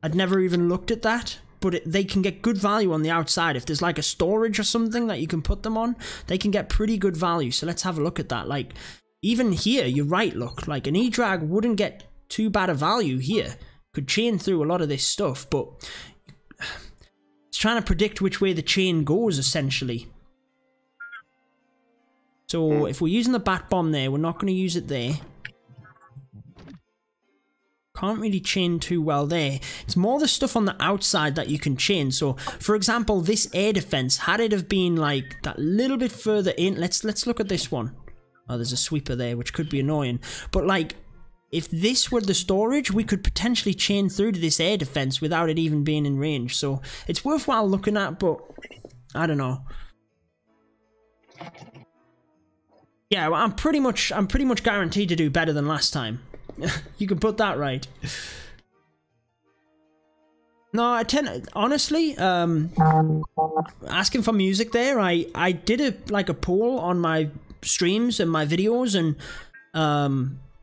I'd never even looked at that. But they can get good value on the outside. If there's like a storage or something that you can put them on, they can get pretty good value. So let's have a look at that. Like, even here, you're right, look. Like, an E-drag wouldn't get too bad a value here. Could chain through a lot of this stuff, but it's trying to predict which way the chain goes, essentially. So if we're using the bat bomb there, we're not going to use it there. Can't really chain too well there. It's more the stuff on the outside that you can chain. So, for example, this air defense, had it have been like that little bit further in, let's look at this one. Oh, there's a sweeper there, which could be annoying. But like, if this were the storage, we could potentially chain through to this air defense without it even being in range. So it's worthwhile looking at, but I don't know. Yeah, well, I'm pretty much guaranteed to do better than last time. You can put that right. No, I tend, honestly, asking for music there, I did a poll on my streams and my videos, and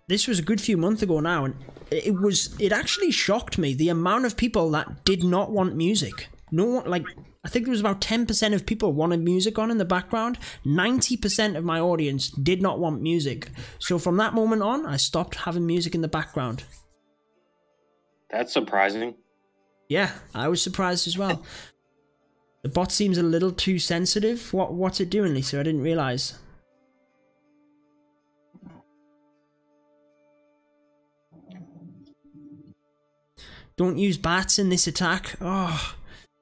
this was a good few months ago now, and it actually shocked me the amount of people that did not want music. No one, like, I think there was about 10% of people wanted music on in the background. 90% of my audience did not want music. So from that moment on, I stopped having music in the background. That's surprising. Yeah, I was surprised as well. The bot seems a little too sensitive. What's it doing, Lisa? I didn't realize. Don't use bats in this attack. Oh,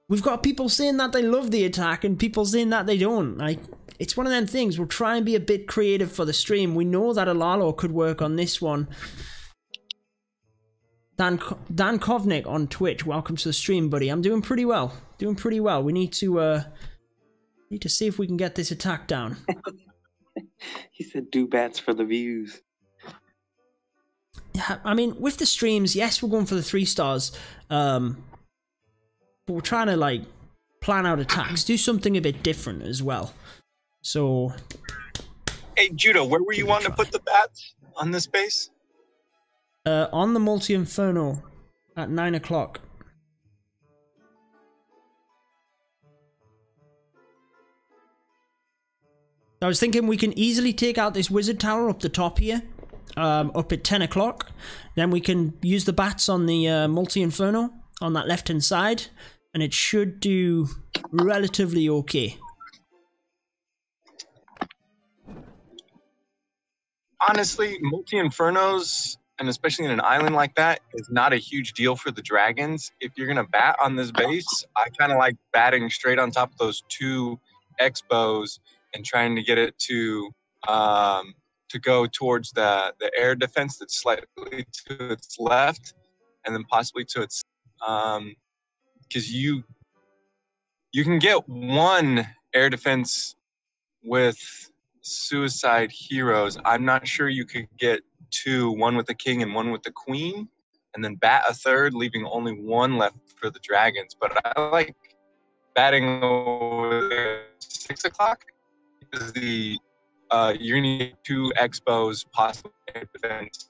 we've got people saying that they love the attack and people saying that they don't. Like, it's one of them things. We'll try and be a bit creative for the stream. We know that a Lalo could work on this one. Dan Kovnik on Twitch, welcome to the stream, buddy. I'm doing pretty well. Doing pretty well. We need to see if we can get this attack down. He said, "Do bats for the views." Yeah, I mean, with the streams, yes, we're going for the 3 stars. But we're trying to, like, plan out attacks. Do something a bit different as well. So... Hey, Judo, where were you wanting to put the bats on this base? On the Multi-Inferno at 9 o'clock. I was thinking we can easily take out this wizard tower up the top here. Up at 10 o'clock. Then we can use the bats on the Multi-Inferno on that left hand side, and it should do relatively okay. Honestly, Multi-Infernos, and especially in an island like that, is not a huge deal for the dragons. If you're going to bat on this base, I kind of like batting straight on top of those 2 X-bows and trying to get it to go towards the air defense that's slightly to its left, and then possibly to its because you can get 1 air defense with suicide heroes. I'm not sure you could get 2, 1 with the king and 1 with the queen, and then bat a 3rd, leaving only 1 left for the dragons. But I like batting over there at 6 o'clock because you're gonna need 2 X-bows, possibly air defense.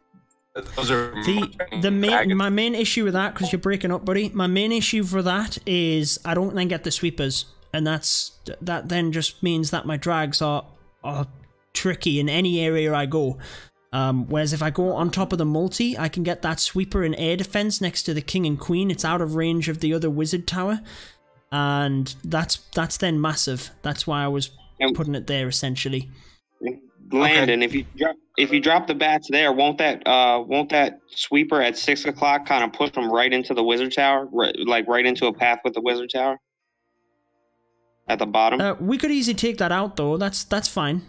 Those are my main issue with that, because you're breaking up, buddy. My main issue for that is I don't then get the sweepers, and that then just means that my drags are tricky in any area I go. Whereas if I go on top of the multi, I can get that sweeper and air defense next to the king and queen. It's out of range of the other wizard tower, and that's then massive. That's why I was putting it there essentially. Landon, okay. if you drop the bats there, won't that sweeper at 6 o'clock kind of push them right into the wizard tower, right into a path with the wizard tower at the bottom? We could easily take that out though. That's fine.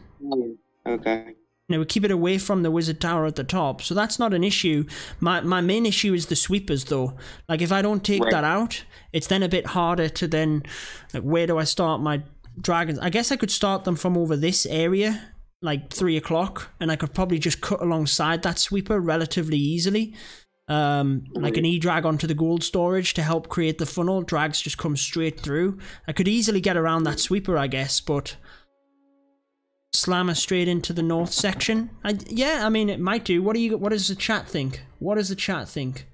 Okay. You know, we keep it away from the wizard tower at the top, so that's not an issue. My main issue is the sweepers though. Like if I don't take that out, it's then a bit harder to then, like, where do I start my dragons? I guess I could start them from over this area, like 3 o'clock, and I could probably just cut alongside that sweeper relatively easily. Like an E-drag onto the gold storage to help create the funnel. Drags just come straight through. I could easily get around that sweeper, I guess, but slammer straight into the north section. Yeah, I mean, it might do. What does the chat think? What does the chat think?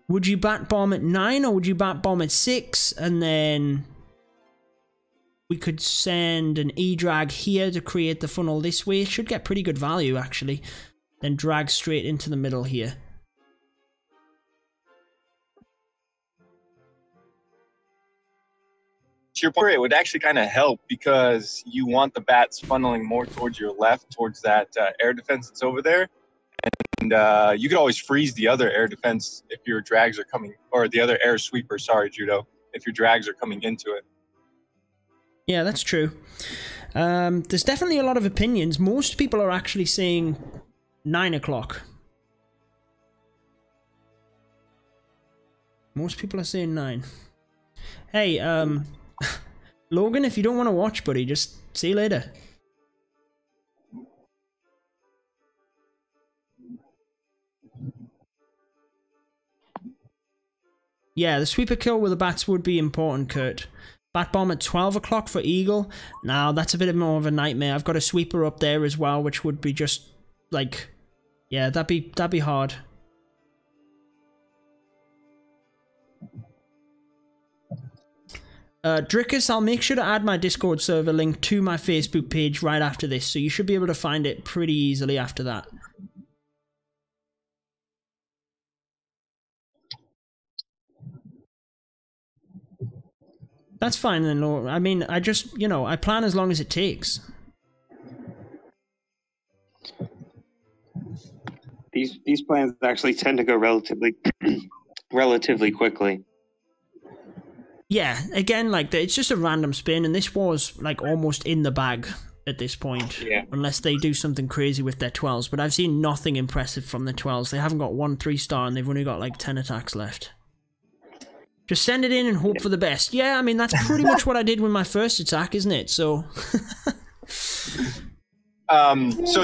Would you bat bomb at 9 or would you bat bomb at 6 and then we could send an E-drag here to create the funnel this way? It should get pretty good value, actually. Then drag straight into the middle here. To your point, it would actually kind of help because you want the bats funneling more towards your left, towards that air defense that's over there. And you could always freeze the other air defense if your drags are coming, or the other air sweeper, sorry, Judo, if your drags are coming into it. Yeah, that's true. There's definitely a lot of opinions. Most people are actually saying 9 o'clock. Most people are saying 9. Hey, Logan, if you don't want to watch, buddy, just see you later. Yeah, the sweeper kill with the bats would be important, Kurt. Bat bomb at 12 o'clock for Eagle. Now, that's a bit more of a nightmare. I've got a sweeper up there as well, which would be just, like, Yeah, that'd be hard. Drickus, I'll make sure to add my Discord server link to my Facebook page right after this, so you should be able to find it pretty easily after that. That's fine then, Laura. I mean, I just, you know, I plan as long as it takes. These plans actually tend to go relatively quickly. Yeah, again, like, it's just a random spin, and this was, like, almost in the bag at this point. Yeah. Unless they do something crazy with their 12s, but I've seen nothing impressive from the 12s. They haven't got 1 3-star, and they've only got, like, 10 attacks left. Just send it in and hope for the best. Yeah, I mean, that's pretty much what I did with my first attack, isn't it? So... So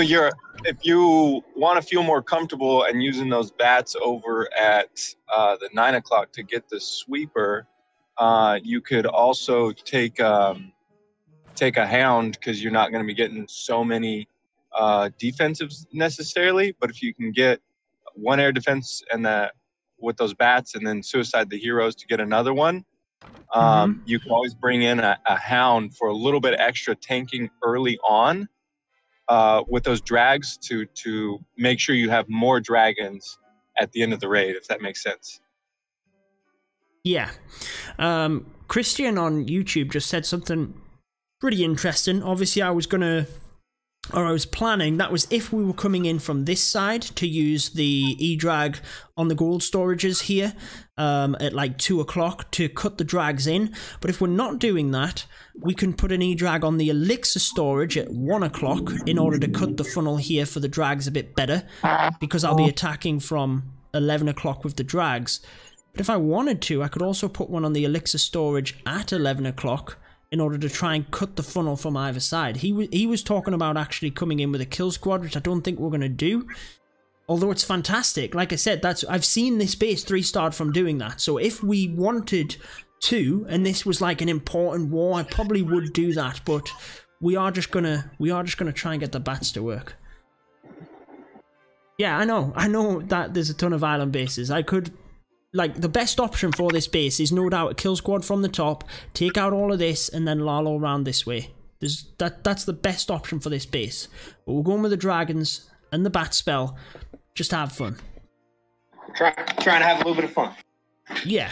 if you want to feel more comfortable and using those bats over at the 9 o'clock to get the sweeper, you could also take a hound, because you're not going to be getting so many defensives necessarily. But if you can get 1 air defense and with those bats, and then suicide the heroes to get another one, you can always bring in a hound for a little bit extra tanking early on. With those drags to make sure you have more dragons at the end of the raid, if that makes sense. Yeah. Christian on YouTube just said something pretty interesting. Obviously, I was planning, that was if we were coming in from this side to use the E-drag on the gold storages here at like 2 o'clock to cut the drags in. But if we're not doing that, we can put an E-drag on the elixir storage at 1 o'clock in order to cut the funnel here for the drags a bit better, because I'll be attacking from 11 o'clock with the drags. But if I wanted to, I could also put one on the elixir storage at 11 o'clock in order to try and cut the funnel from either side. He was talking about actually coming in with a kill squad, which I don't think we're going to do. Although it's fantastic. Like I said, I've seen this base 3-starred from doing that. So if we wanted to, and this was like an important war, I probably would do that. But we are just gonna try and get the bats to work. Yeah, I know that there's a ton of island bases. I could... Like, the best option for this base is no doubt a kill squad from the top, take out all of this, and then Lalo around this way. That's the best option for this base. But we're going with the dragons and the bat spell. Just have fun. Trying to have a little bit of fun. Yeah,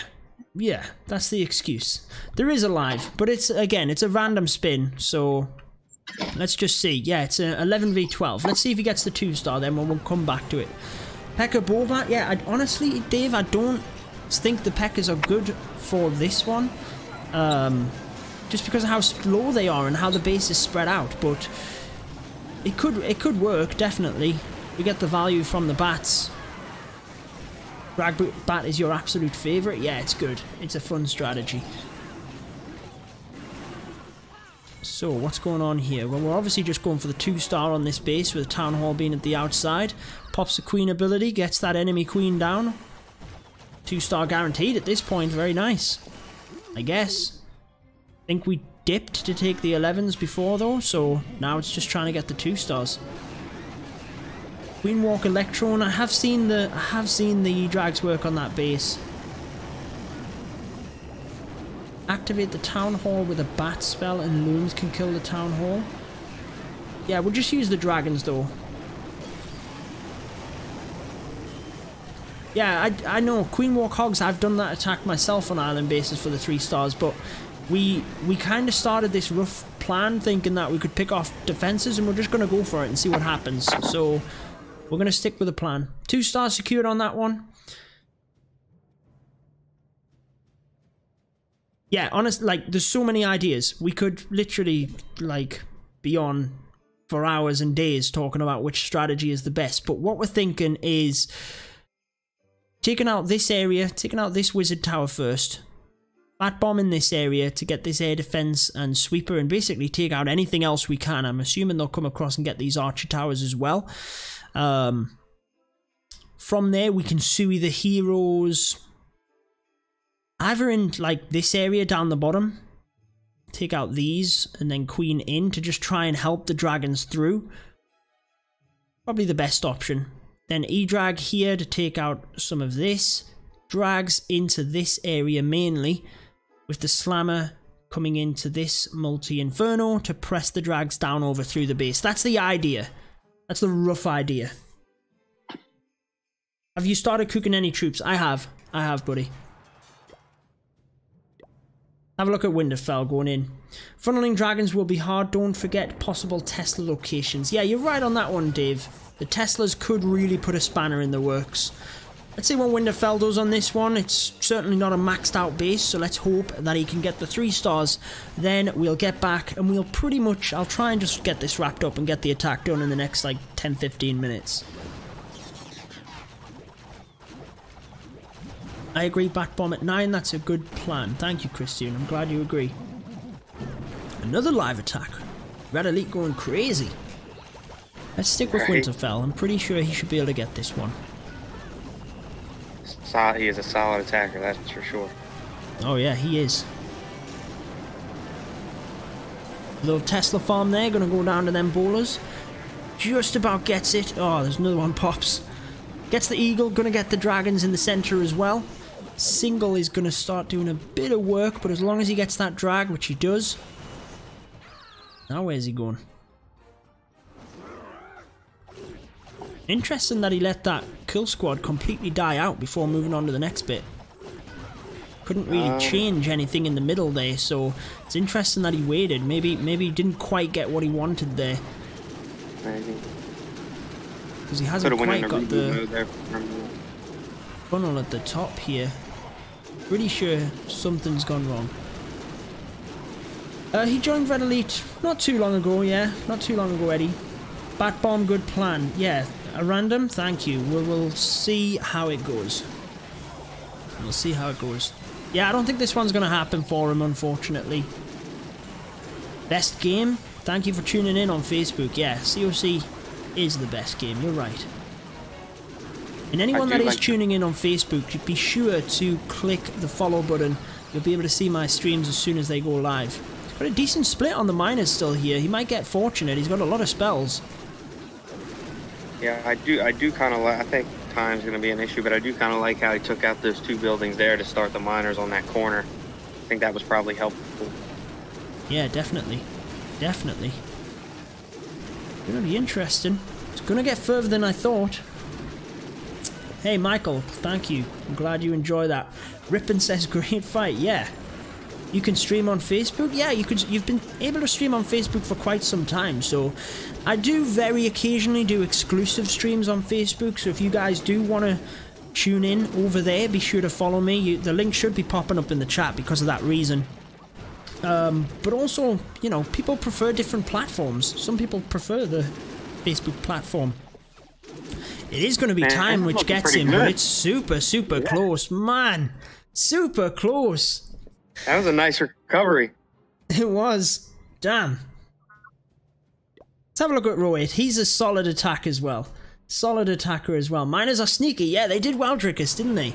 that's the excuse. There is a live, but it's a random spin, so let's just see. Yeah, it's a 11v12. Let's see if he gets the 2-star, then we'll come back to it. P.E.K.K.A. Bobat, yeah, honestly, Dave, I don't think the P.E.K.K.A.s are good for this one. Just because of how slow they are and how the base is spread out, but it could work, definitely. We get the value from the bats. Drag bat is your absolute favourite? Yeah, it's good. It's a fun strategy. So, what's going on here? Well, we're obviously just going for the 2-star on this base, with the Town Hall being at the outside. Pops the Queen ability, gets that enemy Queen down. 2-star guaranteed at this point, very nice. I guess. I think we dipped to take the 11s before though, so now it's just trying to get the 2-stars. Queen Walk Electron, I have seen the drags work on that base. Activate the Town Hall with a bat spell and looms can kill the Town Hall. Yeah, we'll just use the dragons though. Yeah, I know, Queen Walk Hogs, I've done that attack myself on island bases for the 3-stars, but we kind of started this rough plan thinking that we could pick off defenses, and we're just going to go for it and see what happens. So, we're going to stick with the plan. 2-stars secured on that one. Yeah, honestly, like, there's so many ideas. We could literally, like, be on for hours and days talking about which strategy is the best. But what we're thinking is taking out this area, taking out this wizard tower first, bat bomb in this area to get this air defense and sweeper, and basically take out anything else we can. I'm assuming they'll come across and get these archer towers as well. From there, we can suey the heroes either in, like, this area down the bottom, take out these, and then queen in to just try and help the dragons through. Probably the best option. Then E-drag here to take out some of this. Drags into this area mainly, with the slammer coming into this multi-inferno to press the drags down over through the base. That's the idea. That's the rough idea. Have you started cooking any troops? I have, buddy. Have a look at Winterfell going in. Funneling dragons will be hard. Don't forget possible Tesla locations. Yeah, you're right on that one, Dave. The Teslas could really put a spanner in the works. Let's see what Winterfell does on this one. It's certainly not a maxed out base, so let's hope that he can get the 3 stars. Then we'll get back and we'll pretty much... I'll try and just get this wrapped up and get the attack done in the next like 10-15 minutes. I agree, Bat Bomb at 9. That's a good plan. Thank you, Christian. I'm glad you agree. Another live attack. Red Elite going crazy. Let's stick with Winterfell. I'm pretty sure he should be able to get this one. He is a solid attacker, that's for sure. Oh yeah, he is. Little Tesla farm there, gonna go down to them bowlers. Just about gets it. Oh, there's another one pops. Gets the eagle, gonna get the dragons in the center as well. Single is gonna start doing a bit of work, but as long as he gets that drag, which he does. Now where's he going? Interesting that he let that kill squad completely die out before moving on to the next bit. Couldn't really change anything in the middle there, so it's interesting that he waited. Maybe he didn't quite get what he wanted there. Maybe. Because he hasn't quite got the funnel at the top here. Pretty sure something's gone wrong. He joined Red Elite not too long ago, yeah. Not too long ago, Eddie. Bat Bomb, good plan. Yeah. A random, thank you. We'll see how it goes. We'll see how it goes. Yeah, I don't think this one's going to happen for him, unfortunately. Best game? Thank you for tuning in on Facebook. Yeah, COC is the best game. You're right. And anyone that is tuning in on Facebook, be sure to click the follow button. You'll be able to see my streams as soon as they go live. He's got a decent split on the miners still here. He might get fortunate. He's got a lot of spells. Yeah, I do kind of like. I think time's going to be an issue, but I do kind of like how he took out those 2 buildings there to start the miners on that corner. I think that was probably helpful. Yeah, definitely, definitely. Gonna be interesting. It's gonna get further than I thought. Hey, Michael, thank you. I'm glad you enjoy that. Rippin says great fight. Yeah. You can stream on Facebook? Yeah, you've been able to stream on Facebook for quite some time, so I do very occasionally do exclusive streams on Facebook, so if you guys do want to tune in over there, be sure to follow me. The link should be popping up in the chat because of that reason. But also, you know, people prefer different platforms. Some people prefer the Facebook platform. It is going to be time which gets him, but it's super, super close. Man, super close. That was a nice recovery. It was. Damn. Let's have a look at Rohit. He's a solid attack as well. Solid attacker as well. Miners are sneaky. Yeah, they did well trick us, didn't they?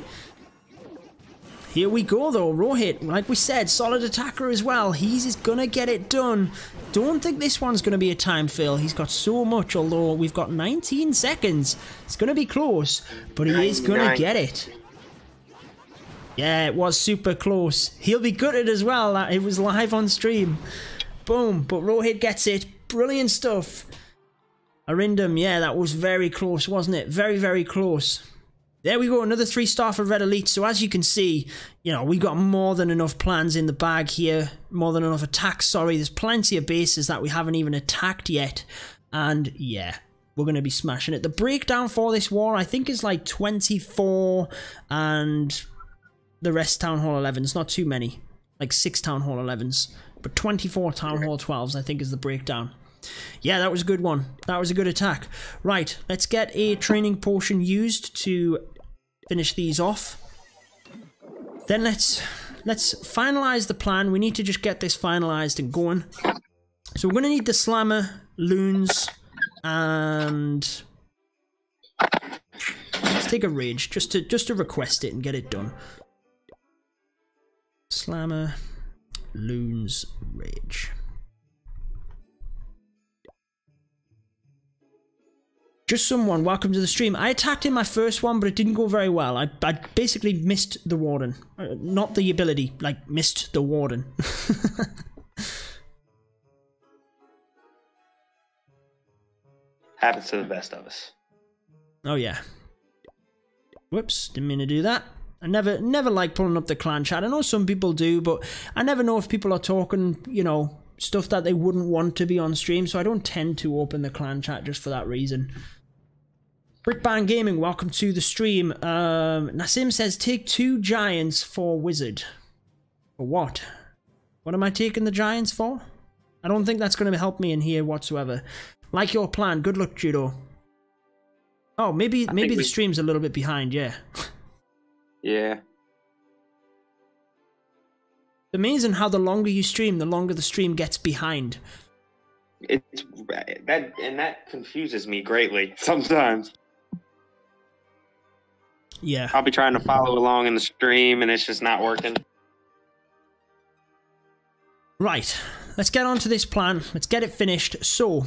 Here we go though. Rohit, like we said, solid attacker as well. He's gonna get it done. Don't think this one's gonna be a time fail. He's got so much, although we've got 19 seconds. It's gonna be close, but he is gonna get it. Yeah, it was super close. He'll be gutted as well that it was live on stream. Boom, but Rohit gets it. Brilliant stuff. Arindam, yeah, that was very close, wasn't it? Very, very close. There we go, another 3-star for Red Elite. So as you can see, you know, we got more than enough plans in the bag here. More than enough attacks, sorry. There's plenty of bases that we haven't even attacked yet. And yeah, we're going to be smashing it. The breakdown for this war, I think, is like 24 and the rest Town Hall 11s. Not too many. Like 6 Town Hall 11s. But 24 Town Hall 12s, I think, is the breakdown. Yeah, that was a good one. That was a good attack. Right, let's get a training potion used to finish these off. Then let's finalize the plan. We need to just get this finalized and going. So we're going to need the slammer, loons, and let's take a rage just to request it and get it done. Slammer, loons, rage. Just someone, welcome to the stream. I attacked in my first one, but it didn't go very well. I basically missed the warden. Not the ability, like, missed the warden. Happens to the best of us. Oh, yeah. Whoops, didn't mean to do that. I never like pulling up the clan chat. I know some people do, but I never know if people are talking, you know, stuff that they wouldn't want to be on stream, so I don't tend to open the clan chat just for that reason. Brickbang Gaming, welcome to the stream. Nassim says, take 2 giants for wizard. For what? What am I taking the giants for? I don't think that's going to help me in here whatsoever. Like your plan. Good luck, Judo. Oh, maybe the stream's a little bit behind, yeah. Yeah. It's amazing how the longer you stream, the longer the stream gets behind. That confuses me greatly sometimes. Yeah. I'll be trying to follow along in the stream and it's just not working. Right. Let's get on to this plan. Let's get it finished. So,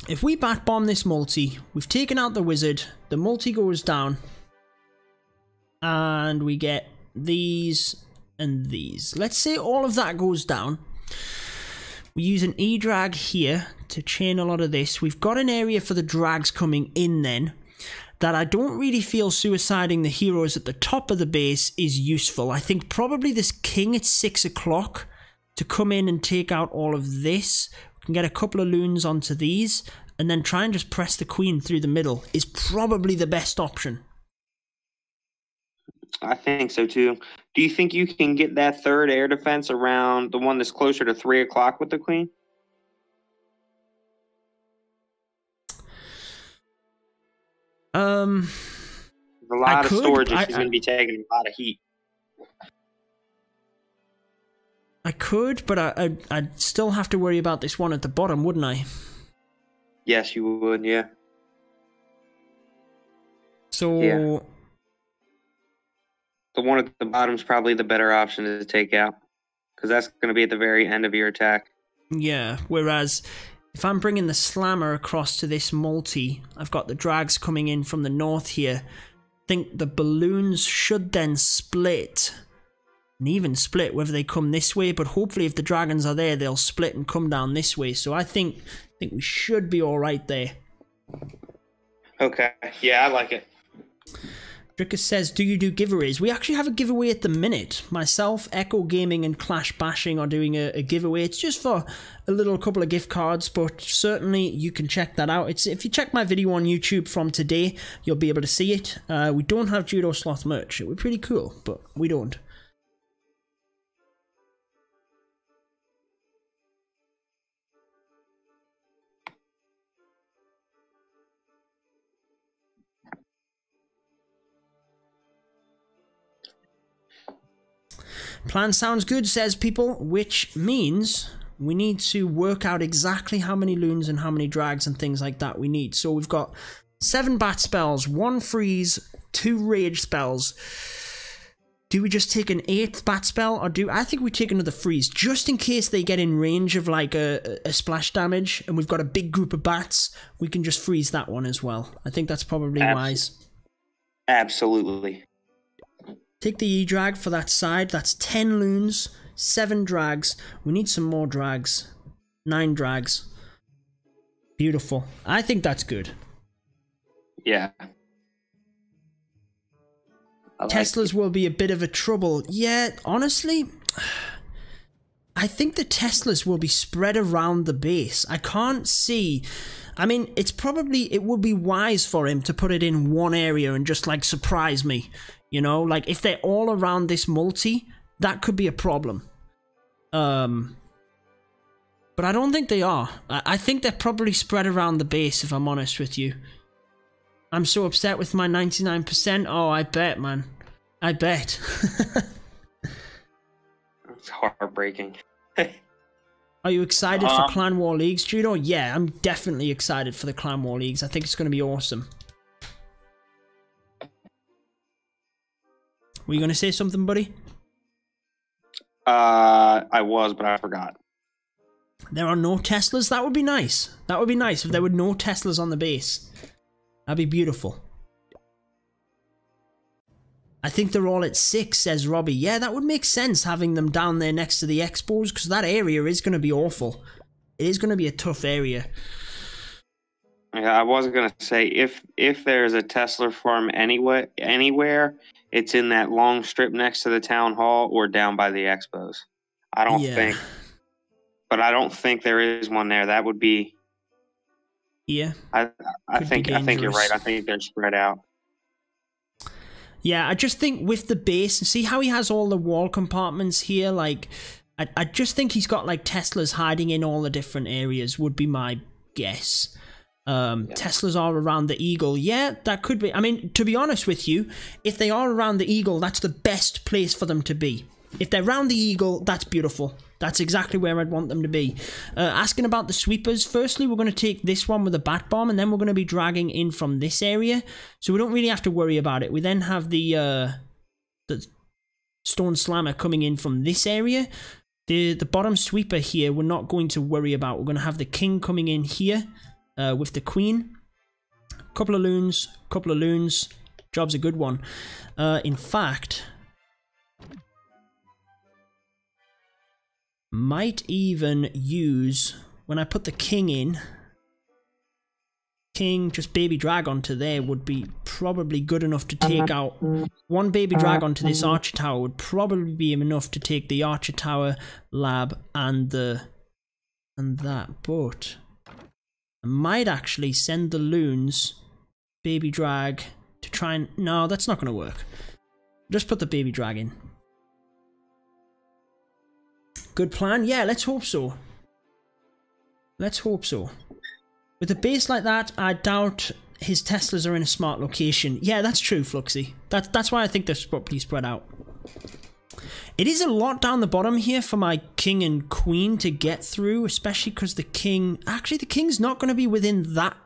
if we bat bomb this multi, we've taken out the wizard, the multi goes down, and we get these and these. Let's say all of that goes down. We use an E-drag here to chain a lot of this. We've got an area for the drags coming in then, that I don't really feel suiciding the heroes at the top of the base is useful. I think probably this king at 6 o'clock to come in and take out all of this. We can get a couple of loons onto these, and then try and just press the queen through the middle is probably the best option. I think so too. Do you think you can get that third air defense around the one that's closer to 3 o'clock with the queen? A lot of storage. She's going to be taking a lot of heat. I could, but I'd still have to worry about this one at the bottom, wouldn't I? Yes, you would, yeah. So... Yeah. The one at the bottom is probably the better option to take out, because that's going to be at the very end of your attack. Yeah, whereas if I'm bringing the slammer across to this multi, I've got the drags coming in from the north here. I think the balloons should then split, and even split whether they come this way, but hopefully if the dragons are there, they'll split and come down this way. So I think we should be all right there. Okay, yeah, I like it. Drickus says, do you do giveaways? We actually have a giveaway at the minute. Myself, Echo Gaming, and Clash Bashing are doing a giveaway. It's just for a couple of gift cards, but certainly you can check that out. If you check my video on YouTube from today, you'll be able to see it. We don't have Judo Sloth merch. It would be pretty cool, but we don't. Plan sounds good, says people, which means we need to work out exactly how many loons and how many drags and things like that we need. So we've got 7 bat spells, 1 freeze, 2 rage spells. Do we just take an 8th bat spell, or I think we take another freeze, just in case they get in range of like a splash damage, and we've got a big group of bats, we can just freeze that one as well. I think that's probably wise. Absolutely. Take the E-drag for that side. That's 10 loons, 7 drags. We need some more drags. 9 drags. Beautiful. I think that's good. Yeah. Teslas will be a bit of a trouble. Yeah, honestly, I think the Teslas will be spread around the base. I can't see... I mean, it would be wise for him to put it in one area and just, like, surprise me. You know, like, if they're all around this multi, that could be a problem. But I don't think they are. I think they're probably spread around the base, if I'm honest with you. I'm so upset with my 99%. Oh, I bet, man. I bet. It's heartbreaking. Are you excited for Clan War Leagues, Judo? Yeah, I'm definitely excited for the Clan War Leagues. I think it's going to be awesome. Were you going to say something, buddy? I was, but I forgot. There are no Teslas? That would be nice. That would be nice if there were no Teslas on the base. That'd be beautiful. I think they're all at 6, says Robbie. Yeah, that would make sense, having them down there next to the expos, because that area is going to be awful. It is going to be a tough area. Yeah, I was going to say, if there's a Tesla farm anywhere, it's in that long strip next to the town hall or down by the expos. I don't think. But I don't think there is one there. That would be... Yeah. I think you're right. I think they're spread out. Yeah, I just think with the base, see how he has all the wall compartments here? Like, I just think he's got, like, Teslas hiding in all the different areas, would be my guess. Teslas are around the Eagle. Yeah, that could be. I mean, to be honest with you, if they are around the Eagle, that's the best place for them to be. If they're around the Eagle, that's beautiful. That's exactly where I'd want them to be. Asking about the sweepers. Firstly, we're going to take this one with a bat bomb, and then we're going to be dragging in from this area. So we don't really have to worry about it. We then have the stone slammer coming in from this area. The bottom sweeper here, we're not going to worry about. We're going to have the king coming in here with the queen. Couple of loons. Job's a good one. In fact... might even use, when I put the king in, just baby dragon to there would be probably good enough to take out. One baby dragon to this archer tower would probably be enough to take the archer tower, lab, and that. But I might actually send the loons, baby drag, to try and... No, that's not going to work. Just put the baby drag in. Good plan? Yeah, let's hope so. Let's hope so. With a base like that, I doubt his Teslas are in a smart location. Yeah, that's true, Fluxy. That's why I think they're properly spread out. It is a lot down the bottom here for my king and queen to get through, especially because the king... Actually, the king's not going to be within that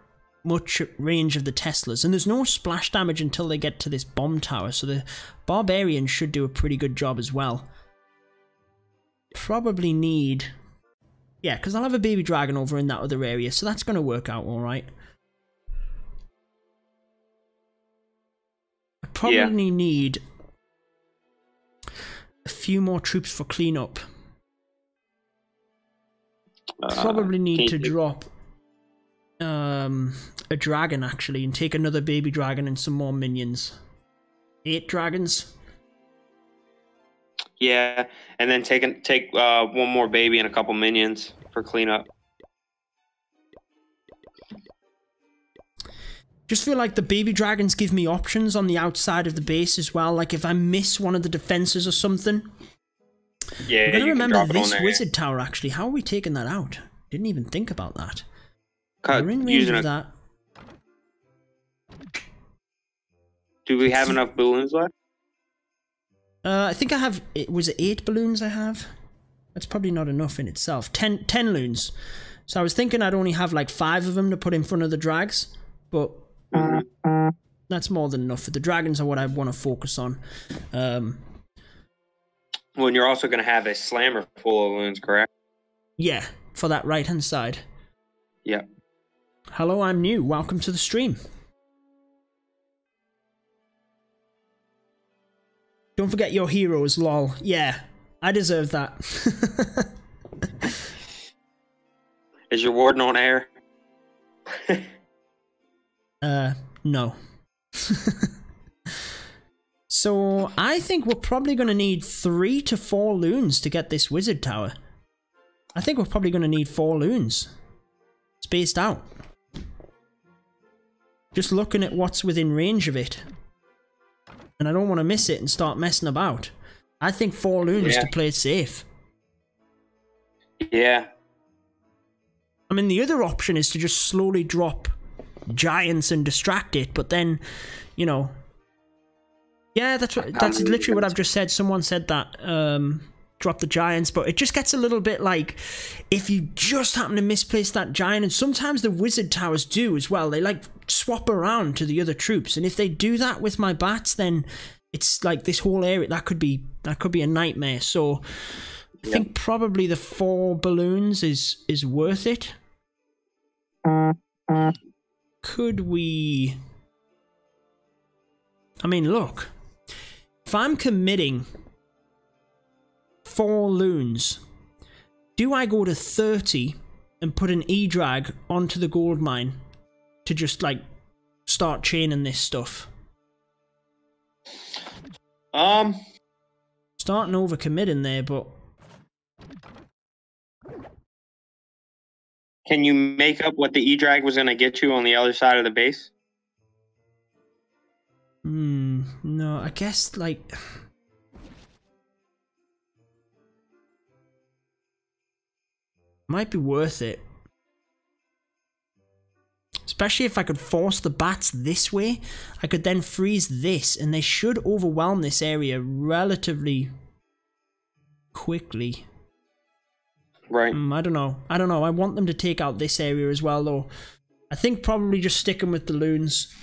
much range of the Teslas, and there's no splash damage until they get to this bomb tower, so the barbarians should do a pretty good job as well. Probably need... Yeah, because I'll have a baby dragon over in that other area, so that's going to work out alright. I probably need a few more troops for cleanup. Probably need to drop a dragon, actually, and take another baby dragon and some more minions. 8 dragons. Yeah, and then take one more baby and a couple minions for cleanup. Just feel like the baby dragons give me options on the outside of the base as well. Like if I miss one of the defenses or something. Yeah, I'm gonna remember this wizard tower actually. How are we taking that out? Didn't even think about that. We're in range of that. Do we have enough balloons left? I think I have... Was it 8 balloons I have? That's probably not enough in itself. 10 loons. So I was thinking I'd only have like 5 of them to put in front of the drags. But that's more than enough. The dragons are what I want to focus on. Well, and you're also going to have a slammer full of loons, correct? Yeah, for that right-hand side. Yeah. Hello, I'm new. Welcome to the stream. Don't forget your heroes, lol. Yeah, I deserve that. Is your warden on air? No. So, I think we're probably going to need 3 to 4 loons to get this wizard tower. I think we're probably going to need 4 loons. Spaced out. Just looking at what's within range of it. And I don't want to miss it and start messing about. I think 4 loons to play it safe. Yeah. I mean, the other option is to just slowly drop giants and distract it, but then, you know... Yeah, that's literally what I've just said. Someone said that, drop the giants, but it just gets a little bit like, if you just happen to misplace that giant, and sometimes the wizard towers do as well, they like swap around to the other troops, and if they do that with my bats, then it's like this whole area, that could be a nightmare. So I think probably the 4 balloons is worth it. Could we I mean, look. If I'm committing 4 loons, do I go to 30 and put an E-drag onto the gold mine to just, like, start chaining this stuff? Starting over-committing there, but... Can you make up what the E-drag was going to get you on the other side of the base? No, I guess, like... Might be worth it. Especially if I could force the bats this way. I could then freeze this, and they should overwhelm this area relatively quickly. Right. I don't know. I want them to take out this area as well, though. I think probably just sticking with the loons.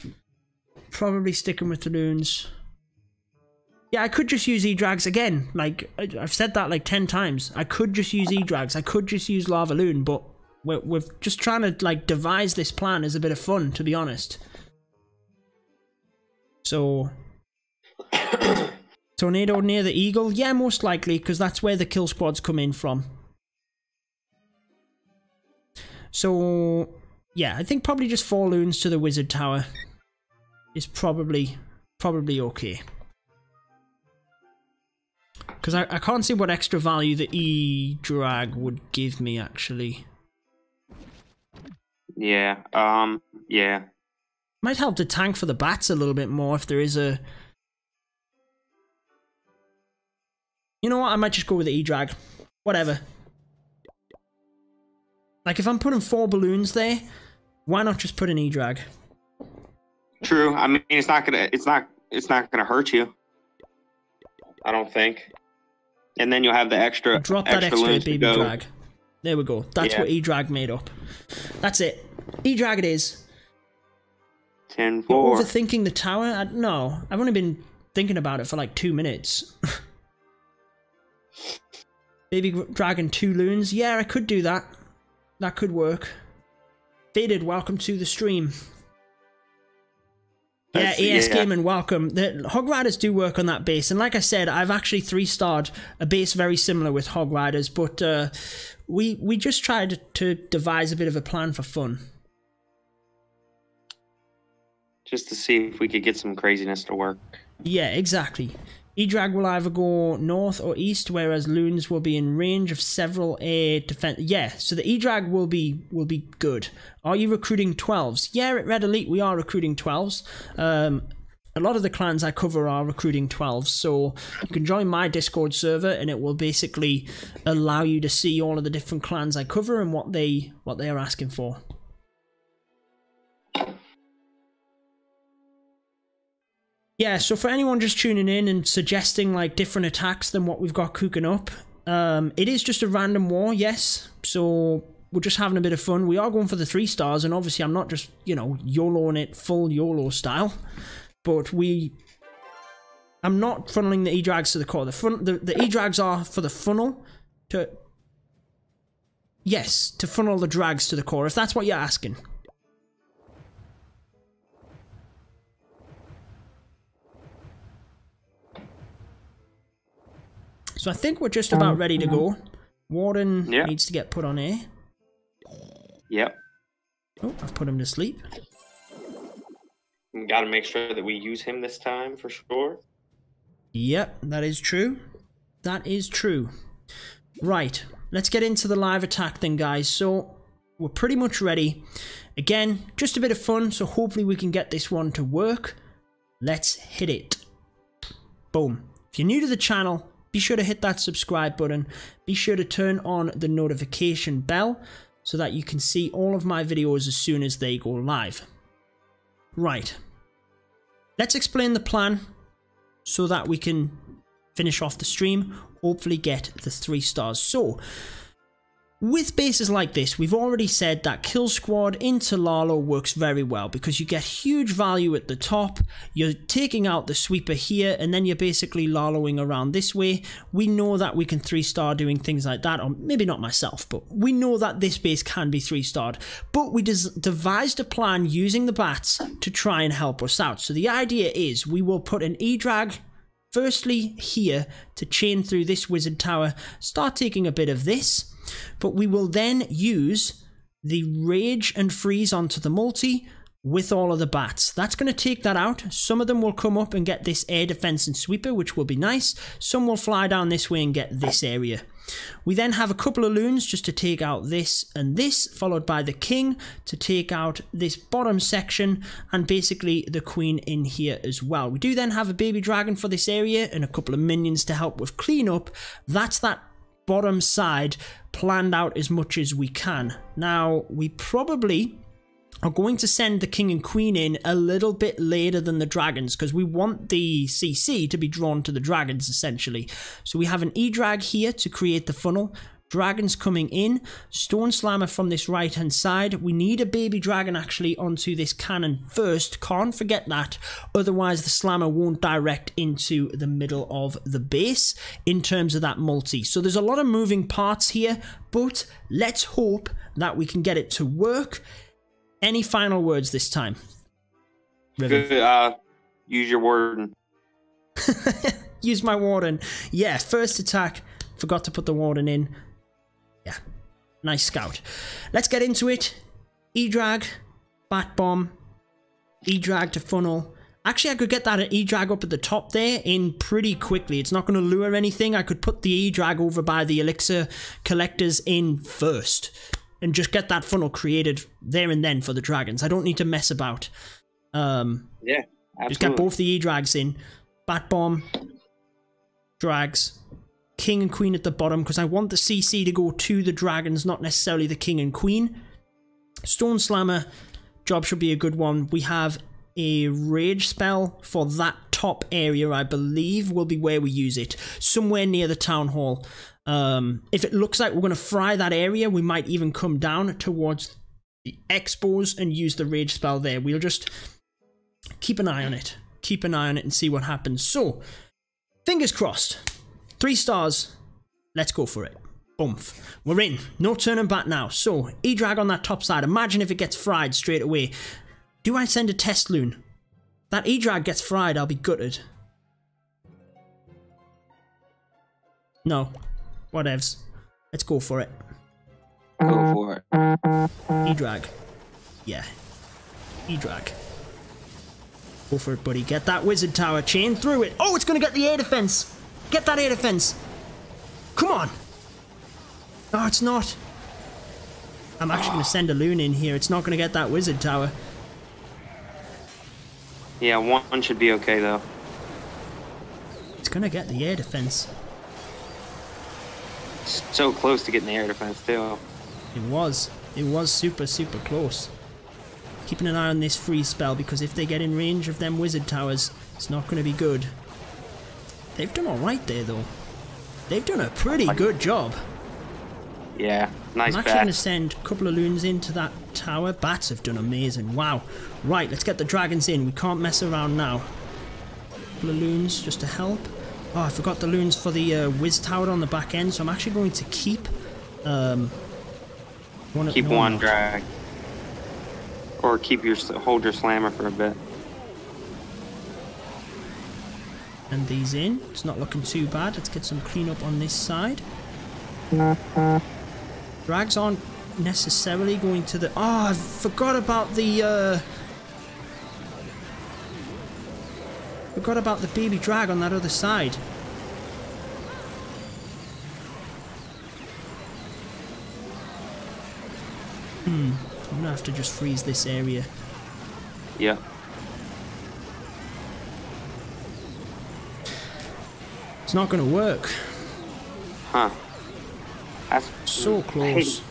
Yeah, I could just use E-drags again. Like, I've said that like 10 times. I could just use E-drags. I could just use Lava Loon, but we're just trying to, like, devise this plan as a bit of fun, to be honest. So... Tornado near the Eagle? Yeah, most likely, because that's where the kill squads come in from. So, yeah, I think probably just 4 loons to the Wizard Tower is probably okay. Because I can't see what extra value the E-drag would give me, actually. Yeah, yeah. Might help to tank for the bats a little bit more if there is a... You know what, I might just go with the E-drag. Whatever. Like, if I'm putting 4 balloons there, why not just put an E-drag? True. I mean, it's not gonna hurt you. I don't think. And then you'll have the extra. Drop that extra loons baby drag. There we go. That's what E-drag made up. That's it. E-drag it is. 10-4. You're overthinking the tower? No, I've only been thinking about it for like 2 minutes. Baby dragon 2 loons. Yeah, I could do that. That could work. Faded, welcome to the stream. Yeah, AS Gaming, welcome. The Hog Riders do work on that base, and like I said, I've actually 3-starred a base very similar with Hog Riders, but we just tried to devise a bit of a plan for fun. Just to see if we could get some craziness to work. Yeah, exactly. E-drag will either go north or east, whereas loons will be in range of several air defense. Yeah, so the E-drag will be good. Are you recruiting 12s? Yeah, at Red Elite we are recruiting 12s. A lot of the clans I cover are recruiting 12s, so you can join my Discord server and it will basically allow you to see all of the different clans I cover and what they are asking for. Yeah, so for anyone just tuning in and suggesting like different attacks than what we've got cooking up, it is just a random war, yes. So we're just having a bit of fun. We are going for the 3 stars, and obviously I'm not just, you know, YOLOing it full YOLO style, but I'm not funneling the E-drags to the core. The E-drags are for the funnel to... Yes, to funnel the drags to the core, if that's what you're asking. So I think we're just about ready to go. Warden needs to get put on air. Yep. Oh, I've put him to sleep. We gotta make sure that we use him this time for sure. Yep, that is true. That is true. Right, let's get into the live attack then, guys. So we're pretty much ready. Again, just a bit of fun, so hopefully we can get this one to work. Let's hit it. Boom. If you're new to the channel, be sure to hit that subscribe button. Be sure to turn on the notification bell so that you can see all of my videos as soon as they go live. Right. Let's explain the plan so that we can finish off the stream. Hopefully get the 3 stars. So, With bases like this, we've already said that Kill Squad into Lalo works very well because you get huge value at the top, you're taking out the sweeper here, and then you're basically Laloing around this way. We know that we can 3-star doing things like that, or maybe not myself, but we know that this base can be 3-starred. But we devised a plan using the bats to try and help us out. So the idea is we will put an E-drag firstly here to chain through this wizard tower, start taking a bit of this. But we will then use the rage and freeze onto the multi with all of the bats. That's going to take that out. Some of them will come up and get this air defense and sweeper, which will be nice. Some will fly down this way and get this area. We then have a couple of loons just to take out this and this, followed by the king to take out this bottom section, and basically the queen in here as well. We do then have a baby dragon for this area and a couple of minions to help with cleanup. That's that bottom side planned out as much as we can. Now, we probably are going to send the king and queen in a little bit later than the dragons because we want the CC to be drawn to the dragons essentially. So we have an E-drag here to create the funnel. Dragons coming in, stone slammer from this right hand side. We need a baby dragon actually onto this cannon first, can't forget that, otherwise the slammer won't direct into the middle of the base in terms of that multi. So there's a lot of moving parts here, but let's hope that we can get it to work. Any final words this time? Good, use your warden. Use my warden. Yeah, first attack, forgot to put the warden in. Yeah, nice scout. Let's get into it. E-drag, bat bomb, E-drag to funnel. Actually, I could get that E-drag up at the top there in pretty quickly. It's not going to lure anything. I could put the E-drag over by the elixir collectors in first and just get that funnel created there and then for the dragons. I don't need to mess about. Yeah, absolutely. Just get both the E-drags in. Bat bomb, drags. King and queen at the bottom because I want the CC to go to the dragons, not necessarily the king and queen. Stone slammer, job should be a good one. We have a rage spell for that top area, I believe, will be where we use it. Somewhere near the town hall. If it looks like we're going to fry that area, we might even come down towards the expos and use the rage spell there. We'll just keep an eye on it. Keep an eye on it and see what happens. So, fingers crossed. 3 stars. Let's go for it. Oomph. We're in. No turning back now. So, E-drag on that top side. Imagine if it gets fried straight away. Do I send a test loon? That E-drag gets fried, I'll be gutted. No. Whatevs. Let's go for it. Go for it. E-drag. Yeah. E-drag. Go for it, buddy. Get that wizard tower. Chain through it. Oh, it's going to get the air defense. Get that air defense. Come on. No, it's not. I'm actually going to send a loon in here. It's not going to get that wizard tower. Yeah, one should be okay, though. It's going to get the air defense. So close to getting the air defense, too. It was. It was super, super close. Keeping an eye on this freeze spell because if they get in range of them wizard towers, it's not going to be good. They've done alright there, though. They've done a pretty good job. Yeah, nice. I'm actually going to send a couple of loons into that tower. Bats have done amazing. Wow. Right, let's get the dragons in. We can't mess around now. A couple of loons just to help. Oh, I forgot the loons for the whiz tower on the back end, so I'm actually going to keep one drag. Or hold your slammer for a bit. And these in. It's not looking too bad. Let's get some cleanup on this side. Drags aren't necessarily going to the... Oh, I forgot about the... Forgot about the baby drag on that other side. I'm gonna have to just freeze this area. Yeah. It's not gonna work. Huh. That's so close.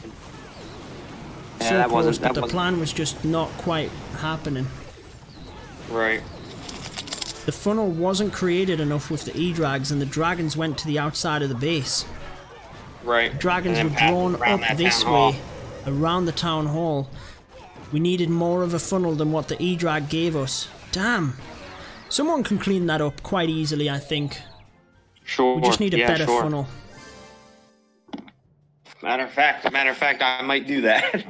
Yeah, so that close, wasn't, but the plan was just not quite happening. Right. The funnel wasn't created enough with the E-drags and the dragons went to the outside of the base. Right. Dragons And were then drawn around up that this town hall. way, around the town hall. We needed more of a funnel than what the E-Drag gave us. Damn. Someone can clean that up quite easily, I think. Sure. We just need a better funnel. Matter of fact, I might do that.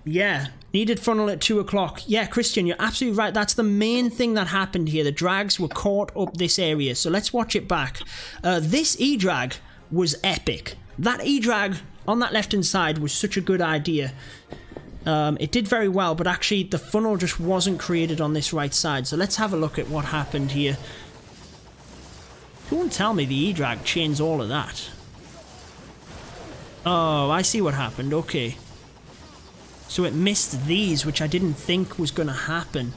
Yeah, needed funnel at 2 o'clock. Yeah, Christian, you're absolutely right. That's the main thing that happened here. The drags were caught up this area. So let's watch it back. This E-Drag was epic. That E-Drag on that left-hand side was such a good idea. It did very well, but actually the funnel just wasn't created on this right side. So let's have a look at what happened here. You won't tell me the E-Drag changed all of that. Oh, I see what happened. Okay. So it missed these, which I didn't think was going to happen.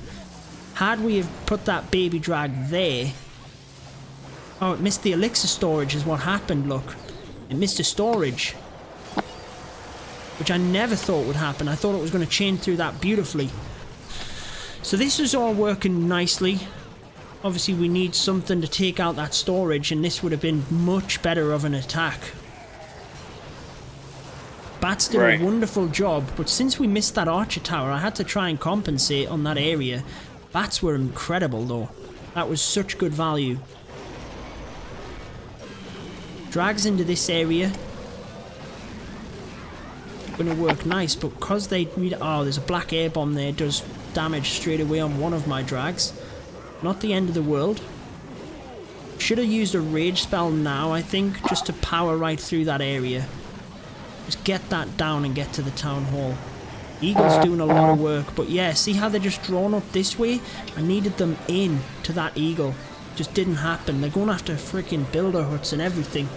Had we have put that baby drag there... Oh, it missed the elixir storage is what happened, look. It missed the storage. Which I never thought would happen. I thought it was going to chain through that beautifully. So this is all working nicely. Obviously we need something to take out that storage, and this would have been much better of an attack. Bats did a wonderful job, but since we missed that archer tower, I had to try and compensate on that area. Bats were incredible though. That was such good value. Drags into this area. Gonna work nice, but because they read... Oh, there's a black air bomb there. It does damage straight away on one of my drags. Not the end of the world. Should have used a rage spell now, I think, just to power right through that area. Just get that down and get to the town hall. Eagle's doing a lot of work, but yeah, see how they're just drawn up this way? I needed them in to that eagle. Just didn't happen. They're going after freaking builder huts and everything.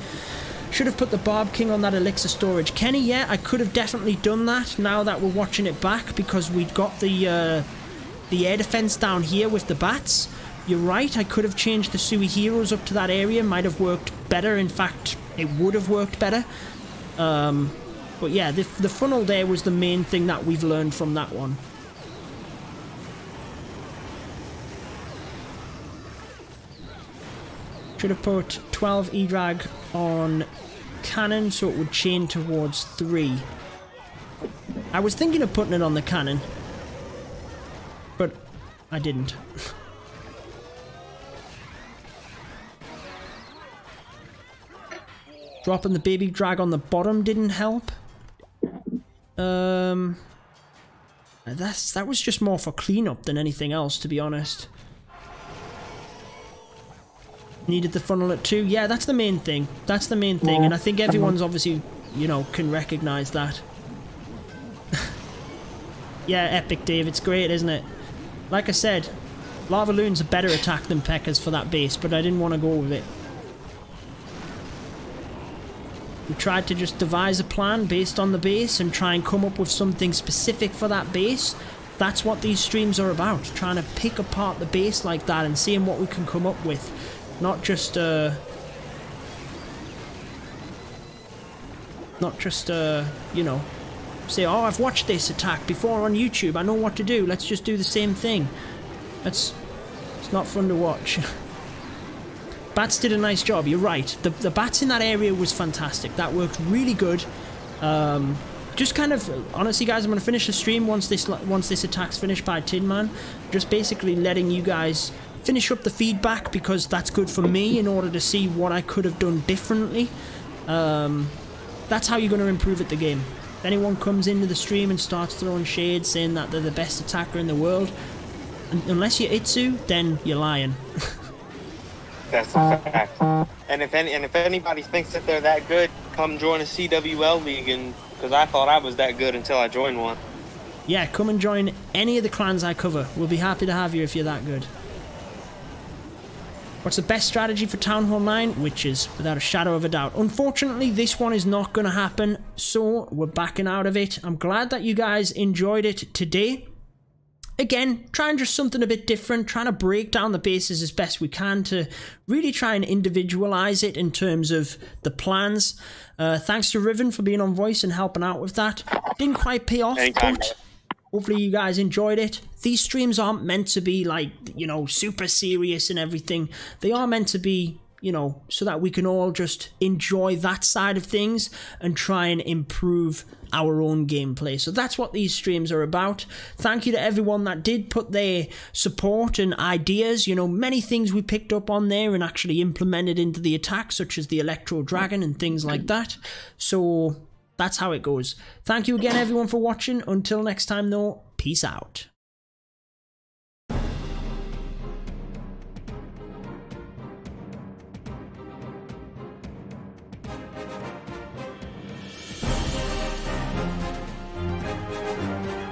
Should have put the Barb King on that elixir storage. Kenny, yeah, I could have definitely done that now that we're watching it back, because we'd got the air defense down here with the bats. You're right, I could have changed the Sui heroes up to that area. Might have worked better. In fact, it would have worked better. But yeah, the funnel there was the main thing that we've learned from that one. Should have put 12 E-Drag on cannon so it would chain towards 3. I was thinking of putting it on the cannon, but I didn't. Dropping the baby drag on the bottom didn't help. That was just more for cleanup than anything else, to be honest. Needed the funnel at 2. Yeah, that's the main thing. That's the main thing, and I think everyone's obviously, you know, can recognize that. Yeah, epic, Dave. It's great, isn't it? Like I said, Lava Loon's a better attack than Pekka's for that base, but I didn't want to go with it. We tried to just devise a plan based on the base and try and come up with something specific for that base. That's what these streams are about. Trying to pick apart the base like that and seeing what we can come up with. Not just, you know, say, oh, I've watched this attack before on YouTube. I know what to do. Let's just do the same thing. It's not fun to watch. Bats did a nice job, you're right. The bats in that area was fantastic. That worked really good. Just kind of, honestly guys, I'm going to finish the stream once this attack's finished by Tin Man. Just basically letting you guys finish up the feedback, because that's good for me in order to see what I could have done differently. That's how you're going to improve at the game. If anyone comes into the stream and starts throwing shade saying that they're the best attacker in the world, unless you're Itsu, then you're lying. That's a fact. And if anybody thinks that they're that good, come join a CWL league, because I thought I was that good until I joined one. Yeah, come and join any of the clans I cover. We'll be happy to have you if you're that good. What's the best strategy for Town Hall 9? Witches, without a shadow of a doubt. Unfortunately, this one is not going to happen, so we're backing out of it. I'm glad that you guys enjoyed it today. Again, trying just something a bit different, trying to break down the bases as best we can to really try and individualize it in terms of the plans. Thanks to Riven for being on voice and helping out with that. Didn't quite pay off, but hopefully you guys enjoyed it. These streams aren't meant to be like, you know, super serious and everything. They are meant to be, you know, so that we can all just enjoy that side of things and try and improve our own gameplay. So that's what these streams are about. Thank you to everyone that did put their support and ideas. You know, many things we picked up on there and actually implemented into the attack, such as the Electro Dragon and things like that. So that's how it goes. Thank you again, everyone, for watching. Until next time, though, peace out.